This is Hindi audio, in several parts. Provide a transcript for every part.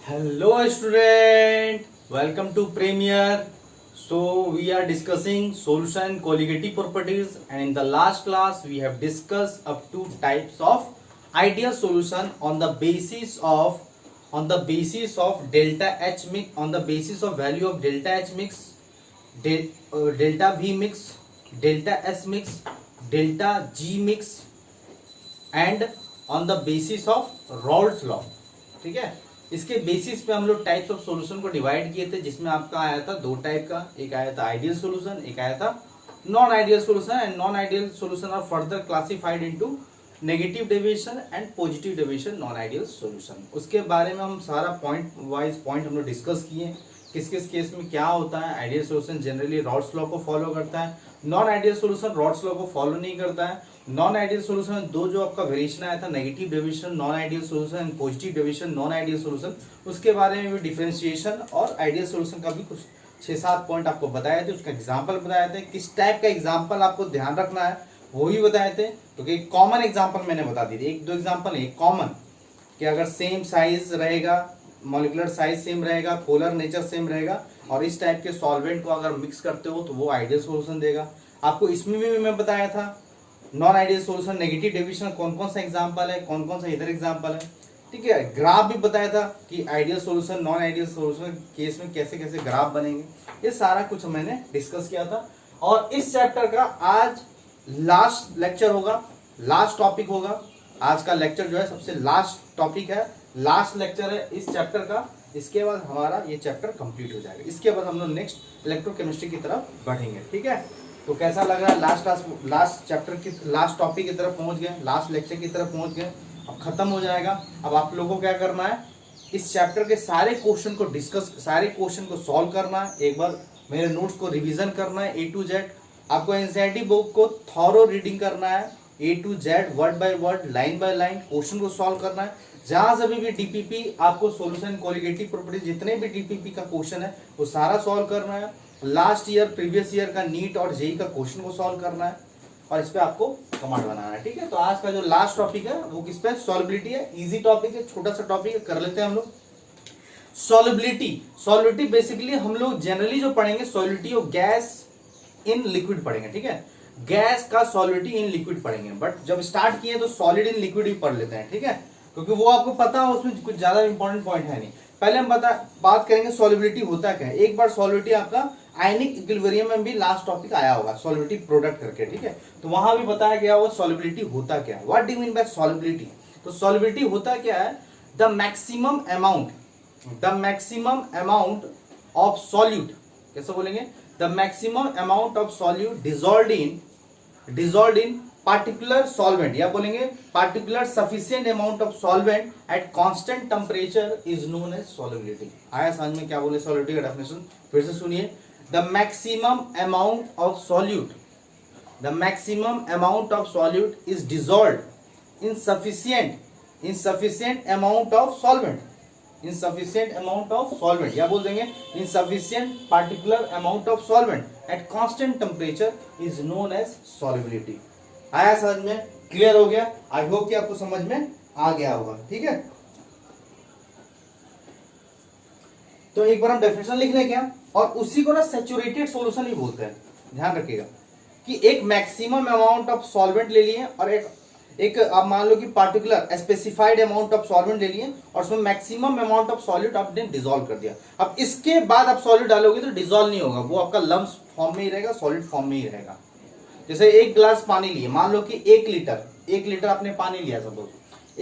Hello student, welcome to Premier. So we are discussing solution colligative properties, and in the last class we have discussed up to types of ideal solution on the basis of delta H mix, on the basis of value of delta H mix, delta V mix, delta S mix, delta G mix and on the basis of Rawls law. ठीक है, इसके बेसिस पे हम लोग टाइप्स ऑफ सॉल्यूशन को डिवाइड किए थे, जिसमें आपका आया था दो टाइप का, एक आया था आइडियल सॉल्यूशन, एक आया था non ideal solution. And non ideal solution are further classified into negative deviation and positive deviation non ideal solution. उसके बारे में हम सारा पॉइंट वाइज पॉइंट हम लोग डिस्कस किए, किस किस केस में क्या होता है। Ideal solution generally Rawls law को फॉलो करता है, non ideal solution Rawls law को फॉलो नहीं करता है। नॉन आइडियल सॉल्यूशन में दो जो आपका वेरिएशन आया था, negative deviation non ideal solution and positive deviation non ideal solution, उसके बारे में भी डिफरेंशिएशन और आइडियल सॉल्यूशन का भी कुछ 6-7 पॉइंट आपको बताए थे। उसका एग्जांपल बताए थे, किस टाइप का एग्जांपल आपको ध्यान रखना है वो भी बताए थे, क्योंकि कॉमन एग्जांपल मैंने बता दी थी, एक दो एग्जांपल है कॉमन, कि अगर सेम साइज रहेगा, मॉलिक्यूलर साइज सेम रहेगा, पोलर नेचर सेम रहेगा और इस टाइप के सॉल्वेंट को अगर मिक्स करते हो तो वो आइडियल सॉल्यूशन देगा। आपको इसमें भी मैं बताया था non ideal solution negative deviation कौन कौन सा एग्जांपल है, कौन कौन सा इधर एग्जांपल है। ठीक है, ग्राफ भी बताया था कि ideal solution non ideal solution case में कैसे कैसे ग्राफ बनेंगे, ये सारा कुछ मैंने डिस्कस किया था। और इस चैप्टर का आज लास्ट लेक्चर होगा, लास्ट टॉपिक होगा। आज का लेक्चर जो है सबसे लास्ट टॉपिक है, लास्ट लेक्चर है इस चैप्टर का। इसके बाद हमारा ये चैप्टर कंप्लीट हो जाएगा, इसके बाद हम लोग नेक्स्ट इलेक्ट्रोकेमिस्ट्री की तरफ बढ़ेंगे। ठीक है, तो कैसा लग रहा है, लास्ट चैप्टर की लास्ट टॉपिक की तरफ पहुंच गए, लास्ट लेक्चर की तरफ पहुंच गए, अब खत्म हो जाएगा। अब आप लोगों को क्या करना है, इस चैप्टर के सारे क्वेश्चन को डिस्कस, सारे क्वेश्चन को सॉल्व करना है, एक बार मेरे नोट्स को रिवीजन करना है A to Z। आपको एनसीईआरटी बुक को थॉरो रीडिंग करना है, A to Z word by word, line by line question को सॉल्व करना है। जहां से भी डीपीपी आपको सॉल्यूशन कोलिगेटिव प्रॉपर्टी, जितने भी डीपीपी का क्वेश्चन है वो सारा सॉल्व करना है। लास्ट ईयर प्रीवियस ईयर का नीट और जेई का क्वेश्चन को सॉल्व करना है और इस पे आपको कमांड बनाना है। ठीक है, तो आज का जो लास्ट टॉपिक है वो किस पे, सॉल्युबिलिटी है। इजी टॉपिक है, छोटा सा टॉपिक है, कर लेते हैं हम लोग। सॉल्युबिलिटी बेसिकली हम लोग जनरली जो पढ़ेंगे solubility of gas in liquid पढ़ेंगे। ठीक है, गैस का सॉल्युबिलिटी इन लिक्विड पढ़ेंगे, बट जब स्टार्ट किए तो सॉलिड इन लिक्विड भी पढ़ लेते हैं। ठीक है, क्योंकि वो आपको पता हो, उसमें कुछ ज्यादा इंपॉर्टेंट पॉइंट है नहीं। पहले हम बात करेंगे सॉल्युबिलिटी होता क्या है। एक बार सॉल्युबिलिटी आपका आयनिक इक्विलिब्रियम में भी लास्ट टॉपिक आया होगा, सॉल्युबिलिटी प्रोडक्ट करके। ठीक है, तो वहां भी बताया गया होगा सॉल्युबिलिटी होता क्या है, what do you mean by solubility. तो सॉल्युबिलिटी होता क्या है, the maximum amount of solute, कैसे बोलेंगे, the maximum amount of solute dissolved in particular solvent, या बोलेंगे particular sufficient amount of solvent at constant temperature is known as solubility. आया समझ में क्या बोले सॉल्युबिलिटी का डेफिनेशन, फिर से सुनिए। The maximum amount of solute is dissolved in sufficient amount of solvent, या बोल देंगे insufficient particular amount of solvent at constant temperature is known as solubility। आया समझ में, क्लियर हो गया। आई होप कि आपको समझ में आ गया होगा। ठीक है, तो एक बार हम डेफिनेशन लिख लें क्या, और उसी को ना सैचुरेटेड सॉल्यूशन ही बोलते हैं। ध्यान रखिएगा कि एक मैक्सिमम अमाउंट ऑफ सॉल्वेंट ले लिए और एक आप मान लो कि particular specified amount of solvent ले लिए और उसमें मैक्सिमम अमाउंट ऑफ सॉल्यूट आपने डिसॉल्व कर दिया। अब इसके बाद आप सॉल्यूट डालोगे तो डिसॉल्व नहीं होगा, वो आपका लम्स फॉर्म में ही रहेगा, सॉलिड फॉर्म में ही रहेगा। जैसे एक गिलास पानी लिए, मान लो कि 1 लीटर आपने पानी लिया, सपोज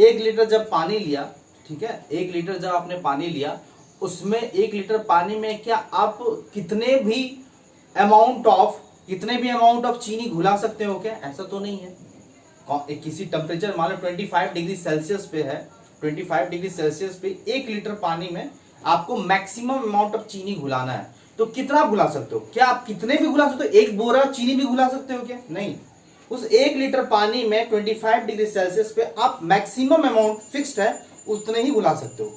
1 लीटर जब पानी लिया, ठीक है, 1 लीटर जब आपने पानी लिया, उसमें 1 लीटर पानी में क्या आप कितने भी अमाउंट ऑफ चीनी घुला सकते हो क्या, ऐसा तो नहीं है। किसी टेम्परेचर मान लो 25 डिग्री सेल्सियस पे है, 25 डिग्री सेल्सियस पे 1 लीटर पानी में आपको मैक्सिमम अमाउंट ऑफ चीनी घुलाना है, तो कितना घुला सकते हो, क्या आप कितने भी घुला सकते हो, 1 बोरा चीनी भी घुला सकते हो क्या, नहीं। उस 1 लीटर पानी में 25 डिग्री सेल्सियस पे आप मैक्सिमम अमाउंट फिक्स्ड है उतने ही घुला सकते हो।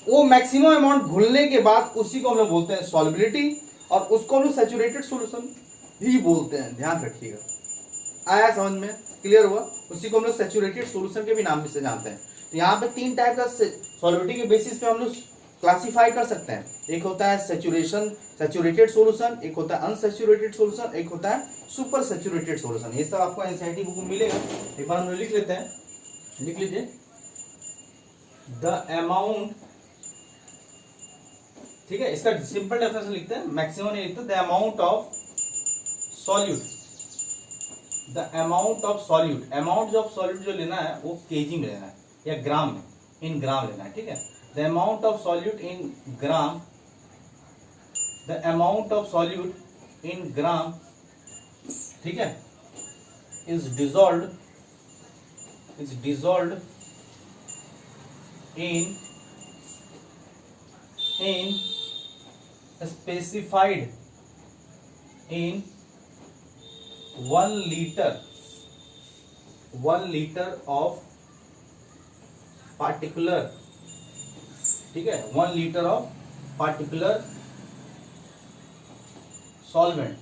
वो मैक्सिमम अमाउंट घुलने के बाद उसी को हम लोग बोलते हैं सॉल्युबिलिटी, और उसको हम लोग सैचुरेटेड सॉल्यूशन भी बोलते हैं। ध्यान रखिएगा, आया समझ में, क्लियर हुआ। उसी को हम लोग सैचुरेटेड सॉल्यूशन के भी नाम से जानते हैं। तो यहाँ पे 3 टाइप का सॉल्युबिलिटी के बेसिस पे हम लोग क्लासिफाई कर सकते हैं। एक होता है सैचुरेटेड सॉल्यूशन, एक होता है अनसैचुरेटेड सॉल्यूशन, एक होता है सुपर सैचुरेटेड सॉल्यूशन। ये सब आपको एनसीईआरटी बुक में मिलेगा। एक बार हम लिख लेते हैं, लिख लीजिए। द अमाउंट, ठीक है, इसका सिंपल डेफिनेशन लिखते हैं, मैक्सिमम नहीं लिखते। The amount of solute, the amount of solute, amount of solute जो लेना है वो केजी में लेना है या ग्राम में, इन ग्राम लेना है, ठीक है। The amount of solute in gram, the amount of solute in gram, ठीक है, is dissolved in specified in 1 liter of particular, ठीक है, 1 liter of particular solvent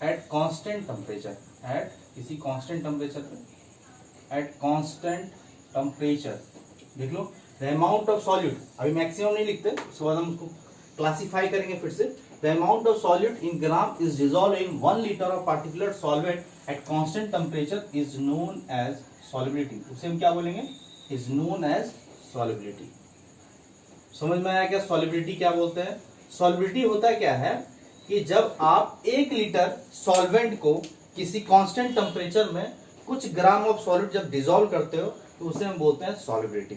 at constant temperature, at किसी कांस्टेंट टेम्परेचर पे, at constant टेम्परेचर, देख लो। द अमाउंट ऑफ सॉल्यूट, अभी मैक्सिमम नहीं लिखते, उसके बाद हम उसको क्लासिफाई करेंगे फिर से। The amount of solute in gram is dissolve in 1 liter of particular solvent at constant temperature is known as solubility. उसे हम क्या बोलेंगे? Is known as solubility. समझ में आया क्या सॉल्युबिलिटी क्या बोलते हैं? सॉल्युबिलिटी होता क्या है कि जब आप 1 लीटर सॉल्वेंट को किसी कांस्टेंट टेम्परेचर में कुछ ग्राम ऑफ सॉल्यूट जब डिसॉल्व करते हो तो उसे हम बोलते हैं सॉल्युबिलिटी।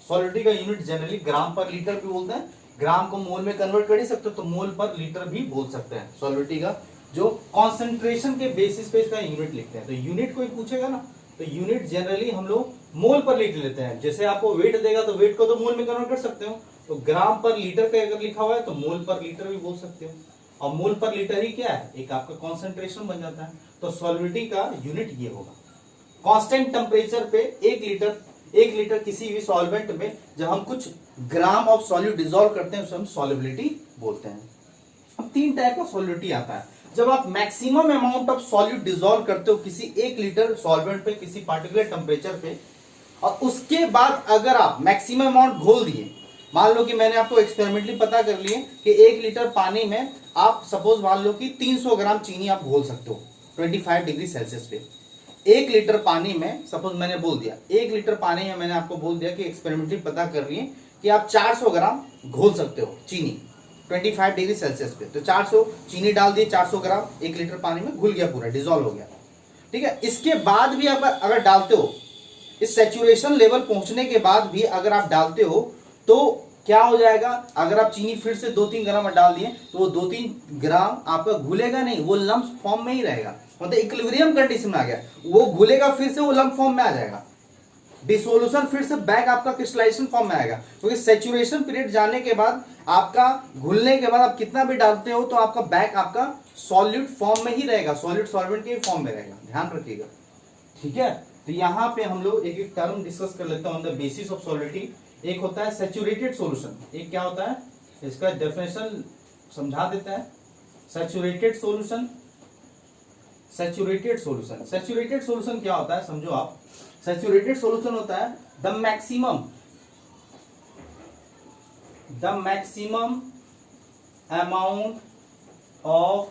सॉल्युबिलिटी का यूनिट जनरली ग्राम पर लीटर भी बोलते हैं। ग्राम को मोल में कन्वर्ट कर ही सकते हो तो मोल पर लीटर भी बोल सकते हैं। सॉल्युबिलिटी का जो कॉन्सेंट्रेशन के बेसिस पे इसका यूनिट लिखते हैं। तो यूनिट कोई पूछेगा ना तो यूनिट जनरली हम लोग मोल पर लीटर लेते हैं। जैसे आपको वेट देगा तो वेट को तो मोल में कन्वर्ट कर सकते हो, तो ग्राम पर लीटर का अगर लिखा हुआ है तो मोल पर लीटर भी बोल सकते हो। और मोल पर लीटर ही क्या है? एक आपका कॉन्सेंट्रेशन बन जाता है। तो सॉल्युबिलिटी का यूनिट ये होगा। कांस्टेंट टेम्परेचर पे 1 लीटर किसी भी सॉल्वेंट में जब हम कुछ ग्राम ऑफ सॉल्यूट डिसॉल्व करते हैं उसे हम सॉल्युबिलिटी बोलते हैं। अब 3 टाइप का सॉल्युबिलिटी आता है। जब आप maximum amount of solute dissolve करते हो किसी 1 लीटर सॉल्वेंट पे किसी पार्टिकुलर टेम्परेचर पे, और उसके बाद अगर आप मैक्सिमम अमाउंट घोल दिए, मान लो कि मैंने आपको एक्सपेरिमेंटली पता कर लिए कि 1 लीटर पानी में आप सपोज मान लो कि 300 ग्राम चीनी आप घोल सकते हो 25 डिग्री सेल्सियस पे। 1 लीटर पानी में सपोज मैंने बोल दिया 1 लीटर पानी में मैंने आपको बोल दिया कि एक्सपेरिमेंटली पता कर लिए कि आप 400 ग्राम घोल सकते हो चीनी 25 डिग्री सेल्सियस पे। तो 400 चीनी डाल दिए, 400 ग्राम 1 लीटर पानी में घुल गया, पूरा डिसॉल्व हो गया, ठीक है। इसके बाद भी अगर डालते हो, इस सैचुरेशन लेवल पहुंचने के बाद भी अगर आप डालते हो तो क्या हो जाएगा? अगर आप चीनी फिर से 2-3 ग्राम डाल दिए तो वो 2-3 ग्राम आपका घुलेगा नहीं, वो लम्प फॉर्म में ही रहेगा, मतलब इक्विलिब्रियम कंडीशन में आ गया। वो घुलेगा फिर से वो लम्प फॉर्म में आ जाएगा, डिसोल्यूशन फिर से बैक आपका क्रिस्टलाइजेशन फॉर्म में आएगा। क्योंकि सैचुरेशन पीरियड जाने के बाद आपका घुलने के बाद आप कितना भी डालते हो तो आपका बैक आपका सॉल्यूट फॉर्म में ही रहेगा, सॉल्यूट सॉल्वेंट के फॉर्म में रहेगा, ध्यान रखिएगा, ठीक है। तो यहाँ पे हम लोग एक एक टर्म डिस्कस कर लेते हैं on the basis of solubility. एक होता है सैचुरेटेड सॉल्यूशन, एक क्या होता है इसका डेफिनेशन समझा देता है। Saturated solution, saturated solution, saturated solution क्या होता है समझो आप। सैचुरेटेड सॉल्यूशन होता है the maximum amount of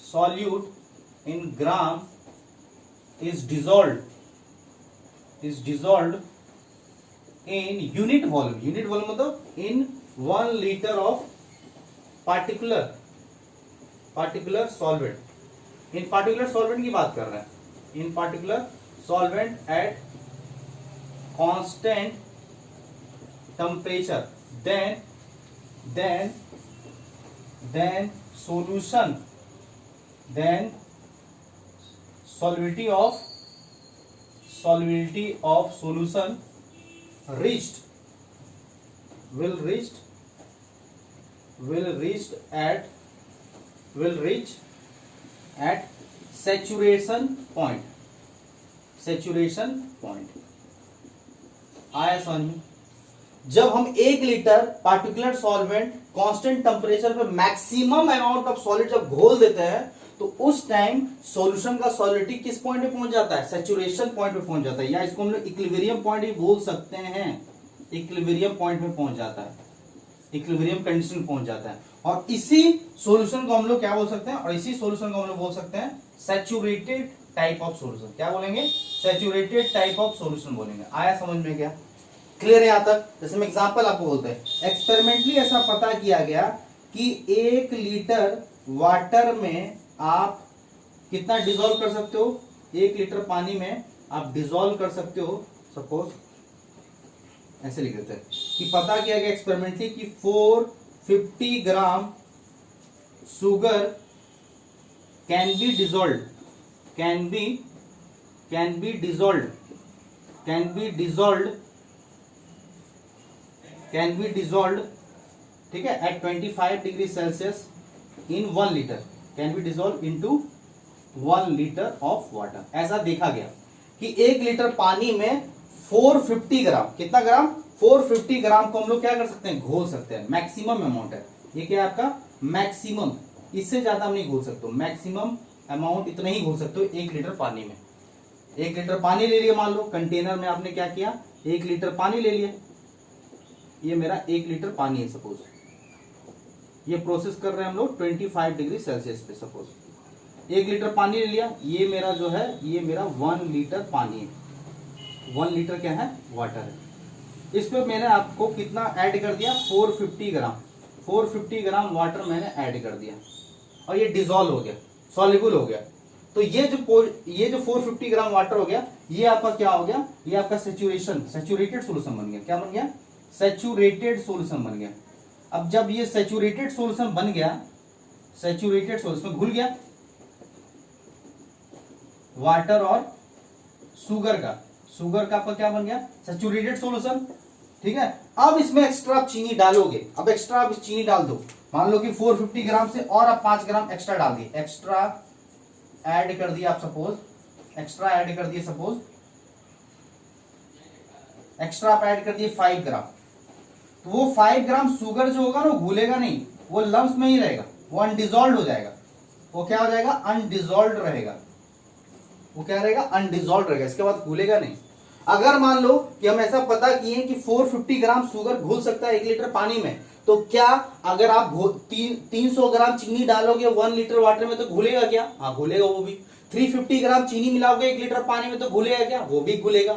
solute in gram is dissolved in unit volume मतलब in 1 liter of particular solvent। in particular solvent की बात कर रहे हैं, in particular solvent at constant temperature, then solubility of solution will reach at saturation point आया समझ में? जब हम 1 litre particular solvent constant temperature पे मैक्सिमम अमाउंट ऑफ सॉलिड जब घोल देते हैं तो उस टाइम सॉल्यूशन का सॉलिडिटी किस पॉइंट पे पहुंच जाता है? सैचुरेशन पॉइंट पे पहुंच जाता है, या इसको हम लोग इक्विलिब्रियम पॉइंट भी बोल सकते हैं। इक्विलिब्रियम पॉइंट में पहुंच जाता है, इक्विलिब्रियम कंडीशन पहुंच जाता है। और इसी सॉल्यूशन को हम लोग क्या बोल सकते हैं, और इसी सॉल्यूशन को हम लोग बोल सकते हैं सैचुरेटेड टाइप ऑफ सॉल्यूशन। क्या बोलेंगे, सैचुरेटेड टाइप ऑफ सॉल्यूशन बोलेंगे। आया समझ में क्या, क्लियर है यहां तक। जैसे मैं एग्जांपल आपको बोलते हैं, एक्सपेरिमेंटली ऐसा पता किया गया कि 1 लीटर वाटर में आप कितना डिसॉल्व कर सकते हो, 1 लीटर पानी में आप डिसॉल्व कर सकते हो, सपोज ऐसे लिख देते हैं कि पता किया गया एक्सपेरिमेंटली कि 450 gram sugar can be dissolve, can be dissolve, ठीक है, at 25 degree Celsius in 1 litre, can be dissolve into 1 litre of water. ऐसा देखा गया कि 1 लीटर पानी में 450 ग्राम, कितना ग्राम, 450 ग्राम को हम लोग क्या कर सकते हैं, घोल सकते हैं। मैक्सिमम अमाउंट है ये, क्या है आपका मैक्सिमम, इससे ज्यादा हम नहीं घोल सकते हो, मैक्सिमम अमाउंट इतना ही घोल सकते हो 1 लीटर पानी में। 1 लीटर पानी ले लिया, मान लो कंटेनर में आपने क्या किया, 1 लीटर पानी ले लिया, ये मेरा 1 लीटर पानी है सपोज, ये प्रोसेस कर रहे हैं हम लोग 25 डिग्री सेल्सियस पे, सपोज 1 लीटर पानी ले लिया, ये मेरा जो है ये मेरा 1 लीटर पानी है, 1 लीटर क्या है, वाटर है। इस पे मैंने आपको कितना ऐड कर दिया, 450 ग्राम, 450 ग्राम वाटर मैंने ऐड कर दिया और ये डिसॉल्व हो गया, सॉल्युबल हो गया। तो ये जो 450 ग्राम वाटर हो गया, ये आपका क्या हो गया, ये आपका सैचुरेटेड सॉल्यूशन बन गया। क्या बन गया, सैचुरेटेड सॉल्यूशन बन गया। अब जब ये सैचुरेटेड सॉल्यूशन बन गया, सैचुरेटेड सॉल्यूशन घुल गया वाटर और शुगर का आपका क्या बन गया, सैचुरेटेड सॉल्यूशन, ठीक है। अब इसमें एक्स्ट्रा चीनी डालोगे, अब एक्स्ट्रा आप चीनी डाल दो, मान लो कि 450 ग्राम से और आप 5 ग्राम एक्स्ट्रा डाल दिए, एक्स्ट्रा ऐड कर दिया आप, सपोज एक्स्ट्रा ऐड कर दिए, सपोज एक्स्ट्रा आप ऐड कर दिए 5 ग्राम, तो वो 5 ग्राम शुगर जो होगा ना, घुलेगा नहीं, वो लम्स में ही रहेगा, वो अनडिजॉल्व हो जाएगा, वो क्या हो जाएगा, अनडिजॉल्व रहेगा, वो क्या रहेगा, अनडिजॉल्व रहेगा, इसके बाद घुलेगा नहीं। अगर मान लो कि हम ऐसा पता किए कि 450 ग्राम शुगर घुल सकता है 1 लीटर पानी में, तो क्या अगर आप 300 ग्राम चीनी डालोगे 1 लीटर वाटर में तो घुलेगा क्या, हाँ घुलेगा वो भी। 350 ग्राम चीनी मिलाओगे 1 लीटर पानी में तो घुलेगा क्या, वो भी घुलेगा।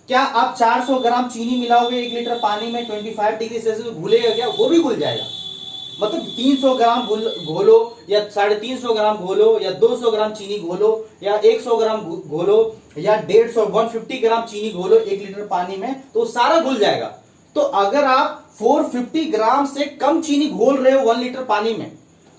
क्या आप 400 ग्राम चीनी मिलाओगे 1 लीटर पानी में 25 डिग्री सेल्सियस में, घुलेगा क्या, वो भी घुल जाएगा। मतलब 300 ग्राम घोलो या 350 ग्राम घोलो या 200 ग्राम चीनी घोलो या 100 ग्राम घोलो या 150 ग्राम चीनी घोलो 1 लीटर पानी में, तो सारा घुल जाएगा। तो अगर आप 450 ग्राम से कम चीनी घोल रहे हो 1 लीटर पानी में,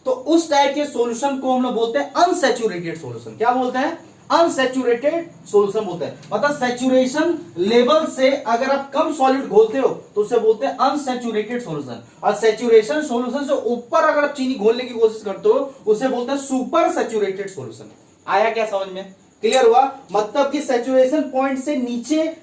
तो उस टाइप के सॉल्यूशन को हम लोग बोलते हैं अनसैचुरेटेड सॉल्यूशन। क्या बोलते हैं, अनसैचुरेटेड सॉल्यूशन बोलते हैं। मतलब सैचुरेशन लेवल से अगर आप कम सॉलिड घोलते हो तो उसे बोलते हैं अनसैचुरेटेड सॉल्यूशन, और सैचुरेशन सॉल्यूशन से ऊपर अगर आप चीनी घोलने की कोशिश करते हो उसे बोलते हैं सुपर सैचुरेटेड सॉल्यूशन। आया क्या समझ में, क्लियर हुआ। मतलब कि सैचुरेशन पॉइंट से नीचे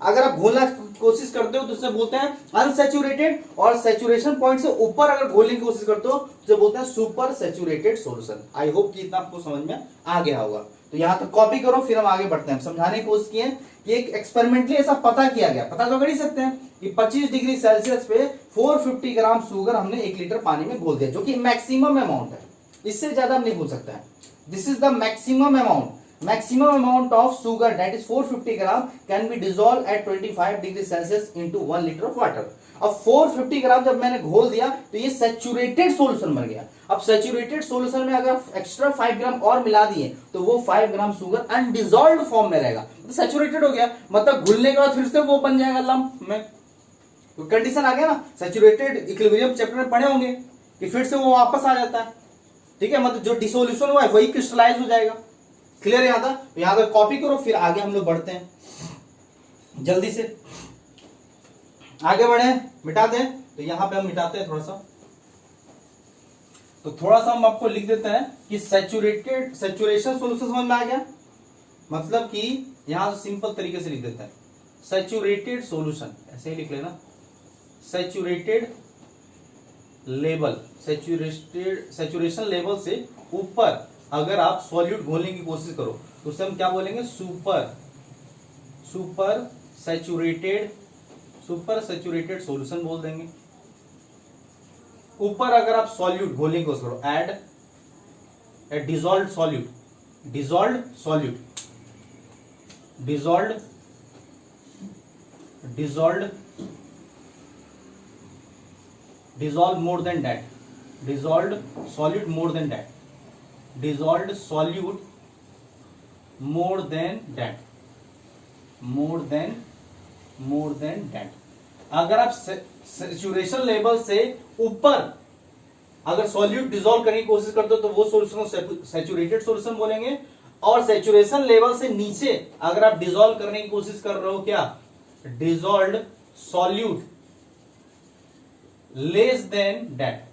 अगर आप घोलना कोशिश करते हो तो उसे बोलते हैं अनसैचुरेटेड, और सैचुरेशन पॉइंट से ऊपर अगर घोलने की कोशिश करते हो तो बोलते हैं super saturated solution. I hope कि इतना आपको समझ में आ गया होगा। तो यहां तक कॉपी करो, फिर हम आगे बढ़ते हैं। समझाने की कोशिश किए कि एक एक्सपेरिमेंटली ऐसा पता किया गया, पता तो कर ही सकते हैं कि 25 डिग्री सेल्सियस पे 450 ग्राम शुगर हमने 1 लीटर पानी में घोल दिया, जो कि मैक्सिमम अमाउंट है, इससे ज्यादा हम नहीं घोल सकता है। This is the maximum amount of sugar, that is 450 gram, can be dissolved at 25 degree Celsius into 1 liter of water। अब 450 ग्राम जब मैंने घोल दिया तो ये सैचुरेटेड सॉल्यूशन बन गया। अब सैचुरेटेड सॉल्यूशन में अगर एक्स्ट्रा 5 ग्राम और मिला दिए तो वो 5 ग्राम शुगर अनडिजॉल्व्ड फॉर्म में रहेगा, तो सैचुरेटेड हो गया। मतलब घुलने के बाद फिर से वो बन जाएगा लम्प में, तो कंडीशन आ गया ना। सैचुरेटेड इक्विलिब्रियम चैप्टर में पढ़े होंगे कि फिर से वो वापस आ जाता है, ठीक है। मतलब जो डिसोल्यूशन हुआ है वही क्रिस्टलाइज हो जाएगा। क्लियर यहां था, तो यहां पर कॉपी करो, फिर आगे हम लोग बढ़ते हैं। जल्दी से आगे बढ़े, मिटा दें। तो यहां पे हम मिटाते हैं थोड़ा सा, तो थोड़ा सा हम आपको लिख देते हैं कि सैचुरेशन सॉल्यूशन समझ में आ गया। मतलब कि यहां सिंपल तरीके से लिख देते हैं सैचुरेटेड सॉल्यूशन, ऐसे ही लिख लेना। सैचुरेटेड लेवल, सैचुरेशन लेवल से ऊपर अगर आप सॉल्यूट घोलने की कोशिश करो तो उसे हम क्या बोलेंगे, super saturated super saturated solution बोल देंगे। ऊपर अगर आप सॉल्यूट घोलने की कोशिश करो, add a dissolve solute, dissolve solute, dissolve dissolve dissolve more than that, dissolved solute more than that, dissolved solute more than that, more than that। अगर आप सैचुरेशन लेवल से ऊपर अगर सॉल्यूट डिसॉल्व करने की कोशिश करते हो तो वो सॉल्यूशन को सैचुरेटेड सॉल्यूशन बोलेंगे, और सैचुरेशन लेवल से नीचे अगर आप डिसॉल्व करने की कोशिश कर रहे हो, क्या, dissolved solute less than that,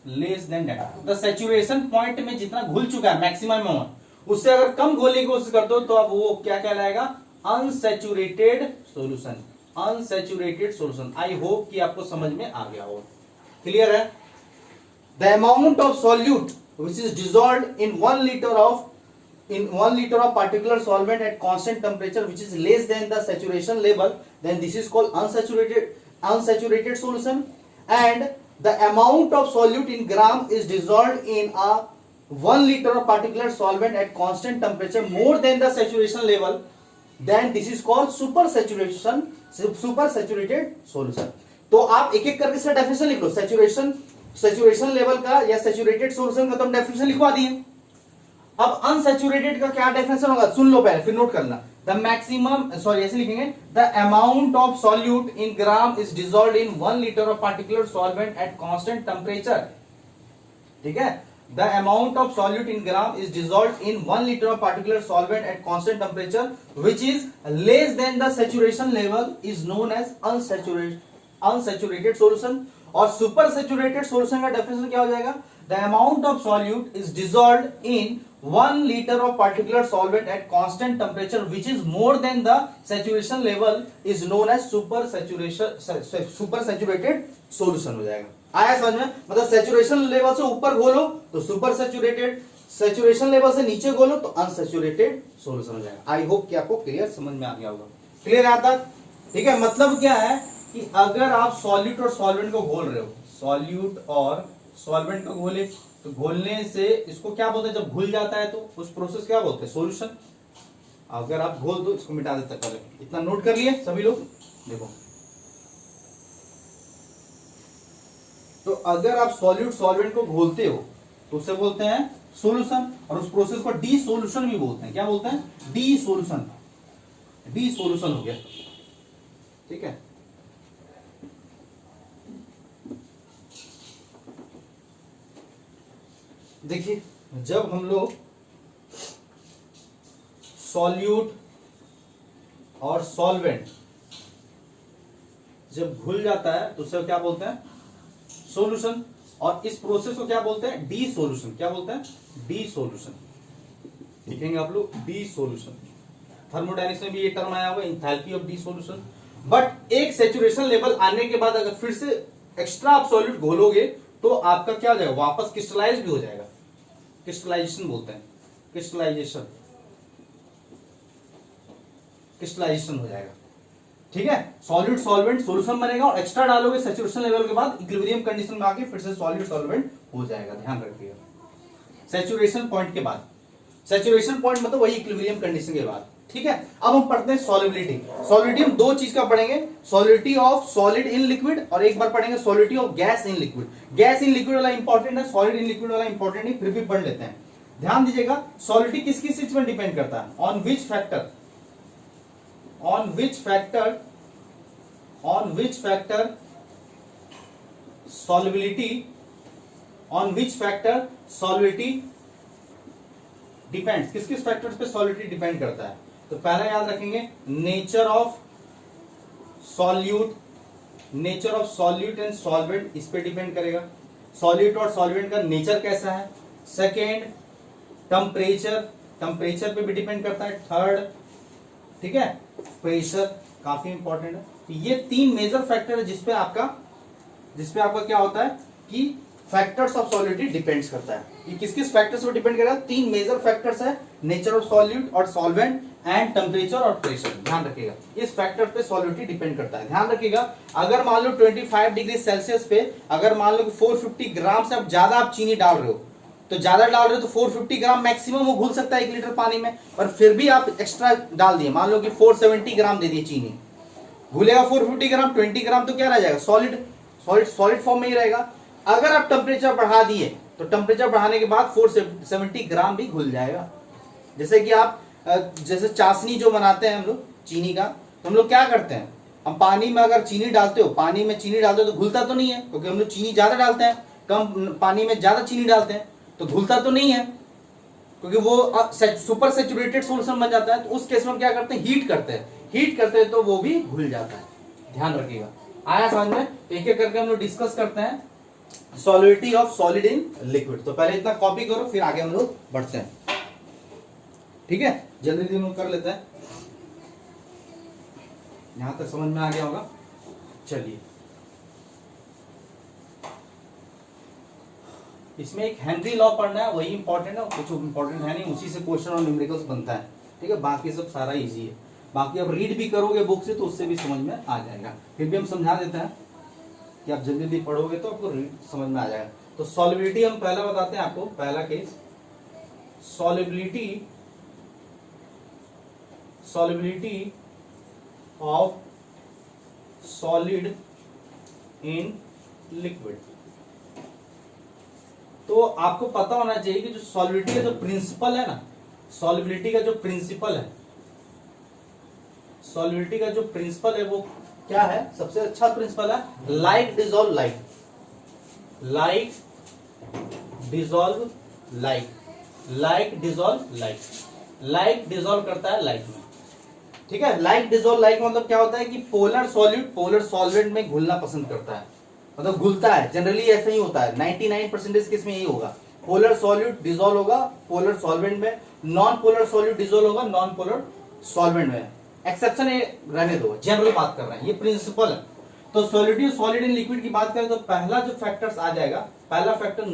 less than that. The saturation point में जितना घुल चुका है मैक्सिमम अमाउंट, उससे अगर कम घोलने की कोशिश करते हो तो अब वो क्या कहलाएगा, unsaturated solution, unsaturated solution. I hope कि आपको समझ में आ गया हो, क्लियर है। The amount of solute which is dissolved in 1 liter of particular solvent at constant temperature which is less than the saturation level, then this is called unsaturated solution। And the amount of solute in gram is dissolved in a 1 liter of particular solvent at constant temperature more than the saturation level, then this is called supersaturated solution। तो आप एक एक करके इसका डेफिनेशन लिख लो। सैचुरेशन लेवल का या सैचुरेटेड सॉल्यूशन का तो हम डेफिनेशन लिखवा दिए। अब अनसैचुरेटेड का क्या डेफिनेशन होगा, सुन लो पहले फिर नोट करना। द मैक्सिमम, सॉरी ऐसे लिखेंगे, the amount of solute in gram is dissolved in 1 liter of particular solvent at constant temperature. ठीक है, the amount of solute in gram is dissolved in 1 liter of particular solvent at constant temperature which is less than the saturation level is known as unsaturated solution. और सुपर सैचुरेटेड सॉल्यूशन का डेफिनेशन क्या हो जाएगा, the amount of solute is dissolved in 1 liter of particular solvent at constant temperature which is more than the saturation level is known as super saturated solution हो जाएगा। आया समझ में, मतलब सैचुरेशन लेवल से ऊपर घोलो तो सुपर सैचुरेटेड, सैचुरेशन लेवल से नीचे घोलो तो अनसैचुरेटेड सॉल्यूशन हो जाएगा। आई होप कि आपको क्लियर समझ में आ गया होगा, क्लियर आता। ठीक है, मतलब क्या है कि अगर आप सॉल्यूट और सॉल्वेंट को घोल रहे हो, सॉल्यूट और सॉल्वेंट को घोले तो घोलने से इसको क्या बोलते हैं, जब घुल जाता है तो उस प्रोसेस क्या बोलते हैं, सॉल्यूशन। अगर आप घोल दो, इसको मिटा देता पहले, इतना नोट कर लिए सभी लोग। देखो, तो अगर आप सॉल्यूट सॉल्वेंट को घोलते हो तो उसे बोलते हैं सॉल्यूशन, और उस प्रोसेस को डी सॉल्यूशन भी बोलते हैं। क्या बोलते हैं, डी सॉल्यूशन, डी सॉल्यूशन हो गया। ठीक है, देखिए जब हम लोग सॉल्यूट और सॉल्वेंट जब घुल जाता है तो उसे क्या बोलते हैं, सॉल्यूशन, और इस प्रोसेस को क्या बोलते हैं, डी सॉल्यूशन। क्या बोलते हैं, डी सॉल्यूशन। लिखेंगे आप लोग डी सॉल्यूशन। थर्मोडायनेमिक्स में भी ये टर्म आया हुआ है, enthalpy of D solution. But एक सैचुरेशन लेवल आने के बाद अगर फिर से एक्स्ट्रा आप सॉल्यूट घोलोगे तो आपका क्या हो जाएगा, वापस क्रिस्टलाइज भी हो जाएगा। क्रिस्टलाइजेशन बोलते हैं, क्रिस्टलाइजेशन, क्रिस्टलाइजेशन हो जाएगा। ठीक है, सॉल्यूट सॉल्वेंट सॉल्यूशन बनेगा और एक्स्ट्रा डालोगे सैचुरेशन लेवल के बाद, इक्विलिब्रियम कंडीशन में आके फिर से सॉल्यूट सॉल्वेंट हो जाएगा। ध्यान रखिएगा, सैचुरेशन पॉइंट के बाद, सैचुरेशन पॉइंट मतलब वही इक्विलिब्रियम कंडीशन के बाद। ठीक है, अब हम पढ़ते हैं सॉल्युबिलिटी। सॉल्युबिलिटी हम दो चीज का पढ़ेंगे, solubility of solid in liquid, और एक बार पढ़ेंगे solubility of gas in liquid. Gas in liquid वाला इंपॉर्टेंट है, सॉलिड इन लिक्विड वाला इंपॉर्टेंट नहीं, फिर भी पढ़ लेते हैं। ध्यान दीजिएगा, सॉल्युबिलिटी किस किस चीज पर डिपेंड करता है, on which factor, on which factor, on which factor solubility, on which factor solubility depends, किस किस फैक्टर्स पे सॉल्युबिलिटी डिपेंड करता है। तो पहला याद रखेंगे, nature of solute, nature of solute and solvent, इस पे डिपेंड करेगा, सॉल्यूट और सॉल्वेंट का नेचर कैसा है। सेकेंड, टेम्परेचर, टेम्परेचर पे भी डिपेंड करता है। थर्ड, ठीक है, प्रेशर, काफी इंपॉर्टेंट है। तो ये तीन मेजर फैक्टर है जिसपे आपका क्या होता है कि फैक्टर्स ऑफ सॉलिडिटी डिपेंड्स करता है। ये किस किस फैक्टर्स पर डिपेंड करेगा? 3 मेजर फैक्टर्स है, नेचर ऑफ सॉल्यूट और सॉल्वेंट एंड टेम्परेचर और प्रेशर। ध्यान रखिएगा, इस फैक्टर पे सॉलिडिटी डिपेंड करता है। ध्यान रखिएगा, अगर मान लो 25 डिग्री सेल्सियस पे अगर मान लो कि 450 ग्राम से अब ज्यादा आप चीनी डाल रहे हो, तो ज्यादा डाल रहे हो तो 450 ग्राम मैक्सिमम वो घुल सकता है 1 लीटर पानी में, और फिर भी आप एक्स्ट्रा डाल दिए, मान लो कि 470 ग्राम दे दिए चीनी, घुलेगा 450 ग्राम, 20 ग्राम तो क्या रह जाएगा? सॉलिड फॉर्म में ही रहेगा। अगर आप टेम्परेचर बढ़ा दिए तो टेम्परेचर बढ़ाने के बाद 470 ग्राम भी घुल जाएगा। जैसे कि आप जैसे चाशनी जो बनाते हैं हम लोग चीनी का, तो हम लोग क्या करते हैं, हम पानी में अगर चीनी डालते हो, पानी में चीनी डालते हो तो घुलता तो नहीं है, क्योंकि हम लोग चीनी ज्यादा डालते हैं, कम पानी में ज्यादा चीनी डालते हैं तो घुलता तो नहीं है, क्योंकि वो सुपर सैचुरेटेड सॉल्यूशन बन जाता है। तो उस केस में क्या करते हैं? हीट करते हैं तो वो भी घुल जाता है। ध्यान रखिएगा, आया समझ में? एक एक करके हम लोग डिस्कस करते हैं solidity of solid in liquid. तो पहले इतना कॉपी करो, फिर आगे हम लोग बढ़ते हैं, ठीक है? जल्दी हम लोग कर लेते हैं। यहां तक समझ में आ गया होगा। चलिए, इसमें एक हेनरी लॉ पढ़ना है, वही इंपॉर्टेंट है, कुछ इंपॉर्टेंट है नहीं, उसी से क्वेश्चन और न्यूमेरिकल्स बनता है, ठीक है? बाकी सब सारा इजी है। बाकी आप रीड भी करोगे बुक से तो उससे भी समझ में आ जाएगा। फिर भी हम समझा देते हैं कि आप जल्दी जल्दी पढ़ोगे तो आपको रीड समझ में आ जाएगा। तो सॉल्युबिलिटी हम पहला बताते हैं आपको, पहला case, solubility of solid in liquid. तो आपको पता होना चाहिए कि जो सॉल्युबिलिटी का जो प्रिंसिपल है ना, सॉल्युबिलिटी का जो प्रिंसिपल है वो क्या है? सबसे अच्छा प्रिंसिपल है like dissolve like, like dissolve करता है लाइक में, ठीक है? लाइक डिसॉल्व लाइक मतलब क्या होता है कि पोलर सॉल्यूट पोलर सॉल्वेंट में घुलना पसंद करता है, मतलब घुलता है। जनरली ऐसा ही होता है, 99% केस में यही होगा। पोलर सॉल्यूट डिसॉल्व होगा पोलर सॉल्वेंट में, नॉन पोलर सॉल्यूट डिसॉल्व होगा नॉन पोलर सॉल्वेंट में। एक्सेप्शन रहने दो, जनरल बात कर रहे हैं, ये प्रिंसिपल है। तो सॉलिडिटी सॉलिड इन लिक्विड की बात करें तो पहला जो फैक्टर्स आ जाएगा, पहला factor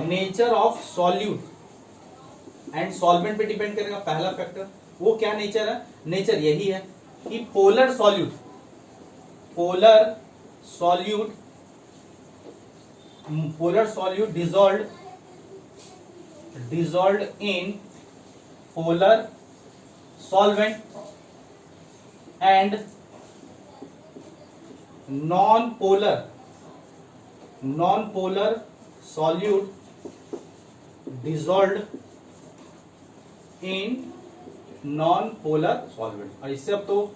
nature of solute and solvent पे डिपेंड करेगा। पहला फैक्टर वो क्या नेचर है? नेचर यही है कि polar solute dissolved in polar solvent and non polar solute dissolved in non polar solvent. और इससे अब तो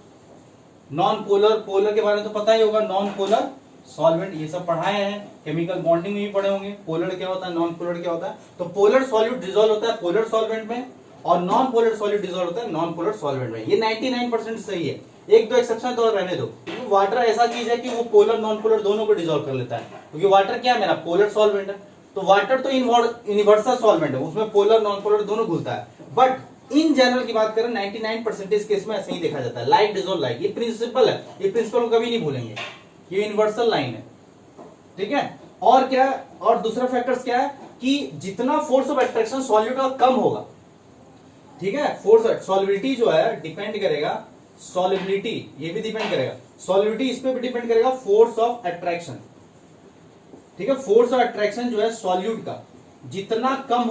नॉन पोलर के बारे में तो पता ही होगा, नॉन पोलर सॉल्वेंट ये सब पढ़ाए हैं, केमिकल बॉन्डिंग में भी पढ़े होंगे। पोलर क्या होता है, नॉन पोलर क्या होता है। तो पोलर सॉल्यूट डिसॉल्व होता है पोलर सॉल्वेंट में और नॉन पोलर सॉल्यूट डिसॉल्व होता है नॉन पोलर सॉल्वेंट में। ये 99% सही है, एक दो एक्सेप्शन तो रहने दो, क्योंकि वाटर ऐसा चीज है कि वो पोलर नॉन पोलर दोनों को डिसॉल्व कर लेता है, क्योंकि वाटर क्या है मेरा पोलर सॉल्वेंट है। तो वाटर तो यूनिवर्सल सॉल्वेंट है, उसमें पोलर नॉन पोलर दोनों घुलता है। बट इन जनरल की बात करें 99% केस में ऐसे ही देखा जाता है, लाइक डिसॉल्व लाइक। ये प्रिंसिपल है, ये प्रिंसिपल को कभी नहीं भूलेंगे, ये यूनिवर्सल लाइन है, ठीक है? और क्या, और दूसरा फैक्टर्स क्या है कि जितना फोर्स ऑफ अट्रैक्शन सॉल्यूट का कम होगा, ठीक है? फोर्स सॉल्युबिलिटी जो है डिपेंड करेगा, सॉल्युबिलिटी ये भी डिपेंड करेगा, सॉल्युबिलिटी इस पे भी डिपेंड करेगा फोर्स ऑफ अट्रैक्शन, ठीक है? फोर्स ऑफ अट्रैक्शन जो है सॉल्यूट का जितना कम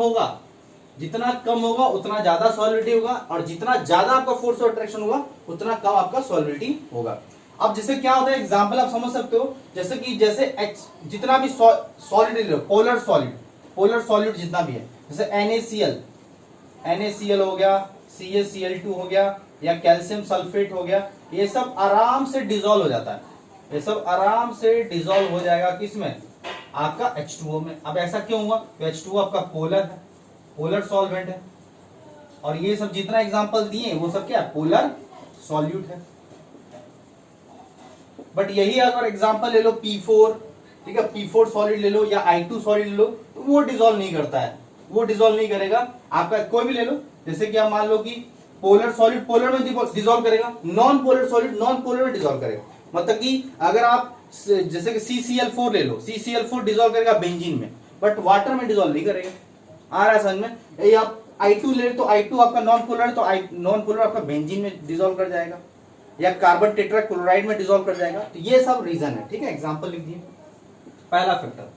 होगा उतना ज्यादा सॉल्युबिलिटी होगा, और जितना ज्यादा आपका फोर्स ऑफ अट्रैक्शन होगा उतना कम आपका सॉल्युबिलिटी होगा। अब जैसे क्या होता है, एग्जांपल आप समझ सकते हो, जैसे जितना भी सॉलिड ले लो, पोलर सॉलिड जितना भी है, जैसे NaCl हो गया, CaCl2 हो गया, या कैल्शियम सल्फेट हो गया, ये सब आराम से डिसॉल्व हो जाता है, ये सब आराम से डिसॉल्व हो जाएगा किसमें? आपका H2O में। अब ऐसा क्यों हुआ? तो H2O आपका पोलर सॉल्वेंट है, और ये सब जितना एग्जांपल दिए वो सब क्या है? पोलर सॉल्यूट है। बट यही अगर एग्जांपल ले लो P4, ठीक है, P4 सॉलिड ले लो या I2 सॉलिड ले लो, तो वो डिसॉल्व नहीं करता है, वो डिसॉल्व नहीं करेगा। आपका कोई भी ले लो, जैसे कि आप मान लो कि पोलर सॉलिड पोलर में डिसॉल्व करेगा, non polar solid non polar में डिसॉल्व करेगा। मतलब कि अगर आप जैसे कि CCl4 ले लो, CCl4 डिजोल्व करेगा बेंजीन में, बट वाटर में डिजोल्व नहीं करेगा। आ रहा है समझ में? यही आप I2 ले तो I2 आपका नॉन पोलर है, तो नॉन पोलर आपका बेंजीन में डिजोल्व कर जाएगा, या कार्बन टेट्राक्लोराइड में डिजोल्व कर जाएगा। तो ये सब रीजन है, ठीक है। एग्जांपल लिख दिए। पहला फैक्टर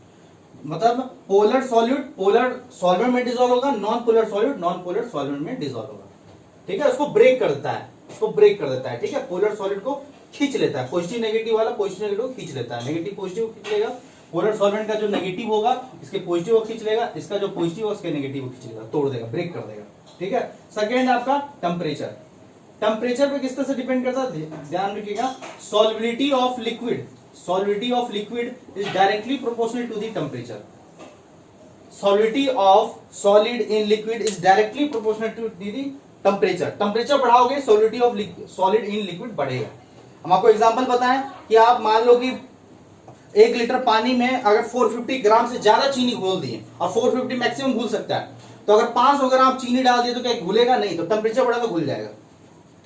मतलब पोलर सॉल्यूट पोलर सॉल्वेंट में डिजोल्व होगा, non polar solute non polar solvent में डिजोल्व होगा, ठीक है। उसको ब्रेक कर देता है, उसको ब्रेक कर देता है, ठीक है। पोलर सॉल्यूट को खींच लेता है, पॉजिटिव नेगेटिव वाला पॉजिटिव नेगेटिव को खींच लेता है, नेगेटिव पॉजिटिव को खींच लेगा। पोलर सॉल्वेंट का जो नेगेटिव होगा इसके पॉजिटिव को खींच लेगा, इसका जो पॉजिटिव होगा उसके नेगेटिव को खींच लेगा, तोड़ देगा, ब्रेक कर देगा, ठीक है। सेकेंड आपका टेम्परेचर। टेम्परेचर पे किस तरह से डिपेंड करता है, ध्यान रखिएगा। Solubility of liquid, solubility of liquid is directly proportional to the temperature. Solubility of solid in liquid is directly proportional to the temperature. Temperature बढ़ाओगे solubility of solid in liquid बढ़ेगा। हम आपको एग्जांपल बताएं कि आप मान लो कि 1 लीटर पानी में अगर 450 ग्राम से ज्यादा चीनी घोल दिए, और 450 मैक्सिमम घुल सकता है, तो अगर 500 ग्राम चीनी डाल दिए तो क्या घुलेगा? नहीं। तो टेम्परेचर बढ़ा तो घुल जाएगा।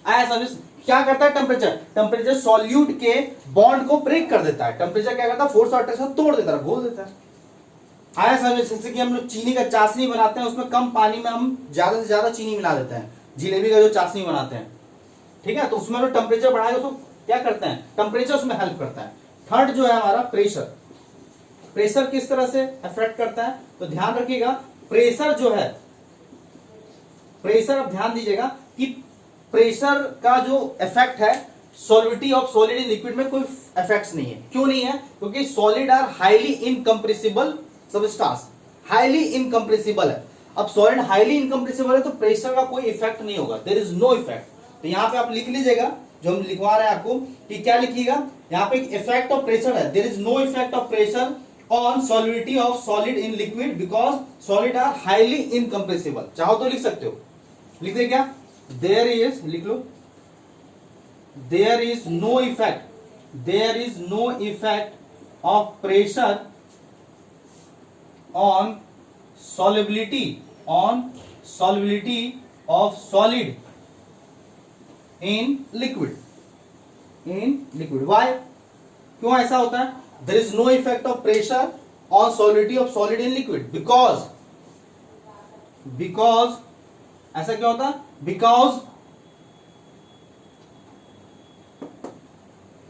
आया समझ? क्या करता है टेम्परेचर? टेम्परेचर सॉल्यूट के बॉन्ड को ब्रेक कर देता है। टेम्परेचर क्या करता है? फोर्स और अट्रैक्शन तोड़ देता है, घोल देता है। आया समझ? जैसे कि हम लोग चीनी का चाशनी बनाते हैं, उसमें कम पानी में हम ज्यादा से ज्यादा चीनी मिला देते हैं, जिलेबी का जो चाशनी बनाते हैं, ठीक है। तो उसमें लोग टेम्परेचर बढ़ाएगा तो क्या करते हैं? टेम्परेचर उसमें हेल्प करता है। थर्ड जो है हमारा प्रेशर। प्रेशर किस तरह से अफेक्ट करता है? तो ध्यान रखिएगा, प्रेशर जो है, प्रेशर आप ध्यान दीजिएगा कि प्रेशर का जो इफेक्ट है solubility of solid in liquid में कोई इफेक्ट्स नहीं है। क्यों नहीं है? क्योंकि solid are highly incompressible substance, highly incompressible है। अब सॉलिड हाईली इनकम्प्रेसिबल है तो प्रेशर का कोई इफेक्ट नहीं होगा, देयर इज नो इफेक्ट। तो यहां पे आप लिख लीजिएगा, जो हम लिखवा रहे हैं आपको, कि क्या लिखिएगा यहां पे? इफेक्ट ऑफ प्रेशर है, there is no effect of pressure on solubility of solid in liquid because solid are highly incompressible. चाहो तो लिख सकते हो, लिख दे क्या? देयर इज, लिख लो, there is no effect, there is no effect of pressure on solubility of solid in liquid, why? क्यों ऐसा होता है? there is no effect of pressure on solubility of solid in liquid because ऐसा क्यों होता है?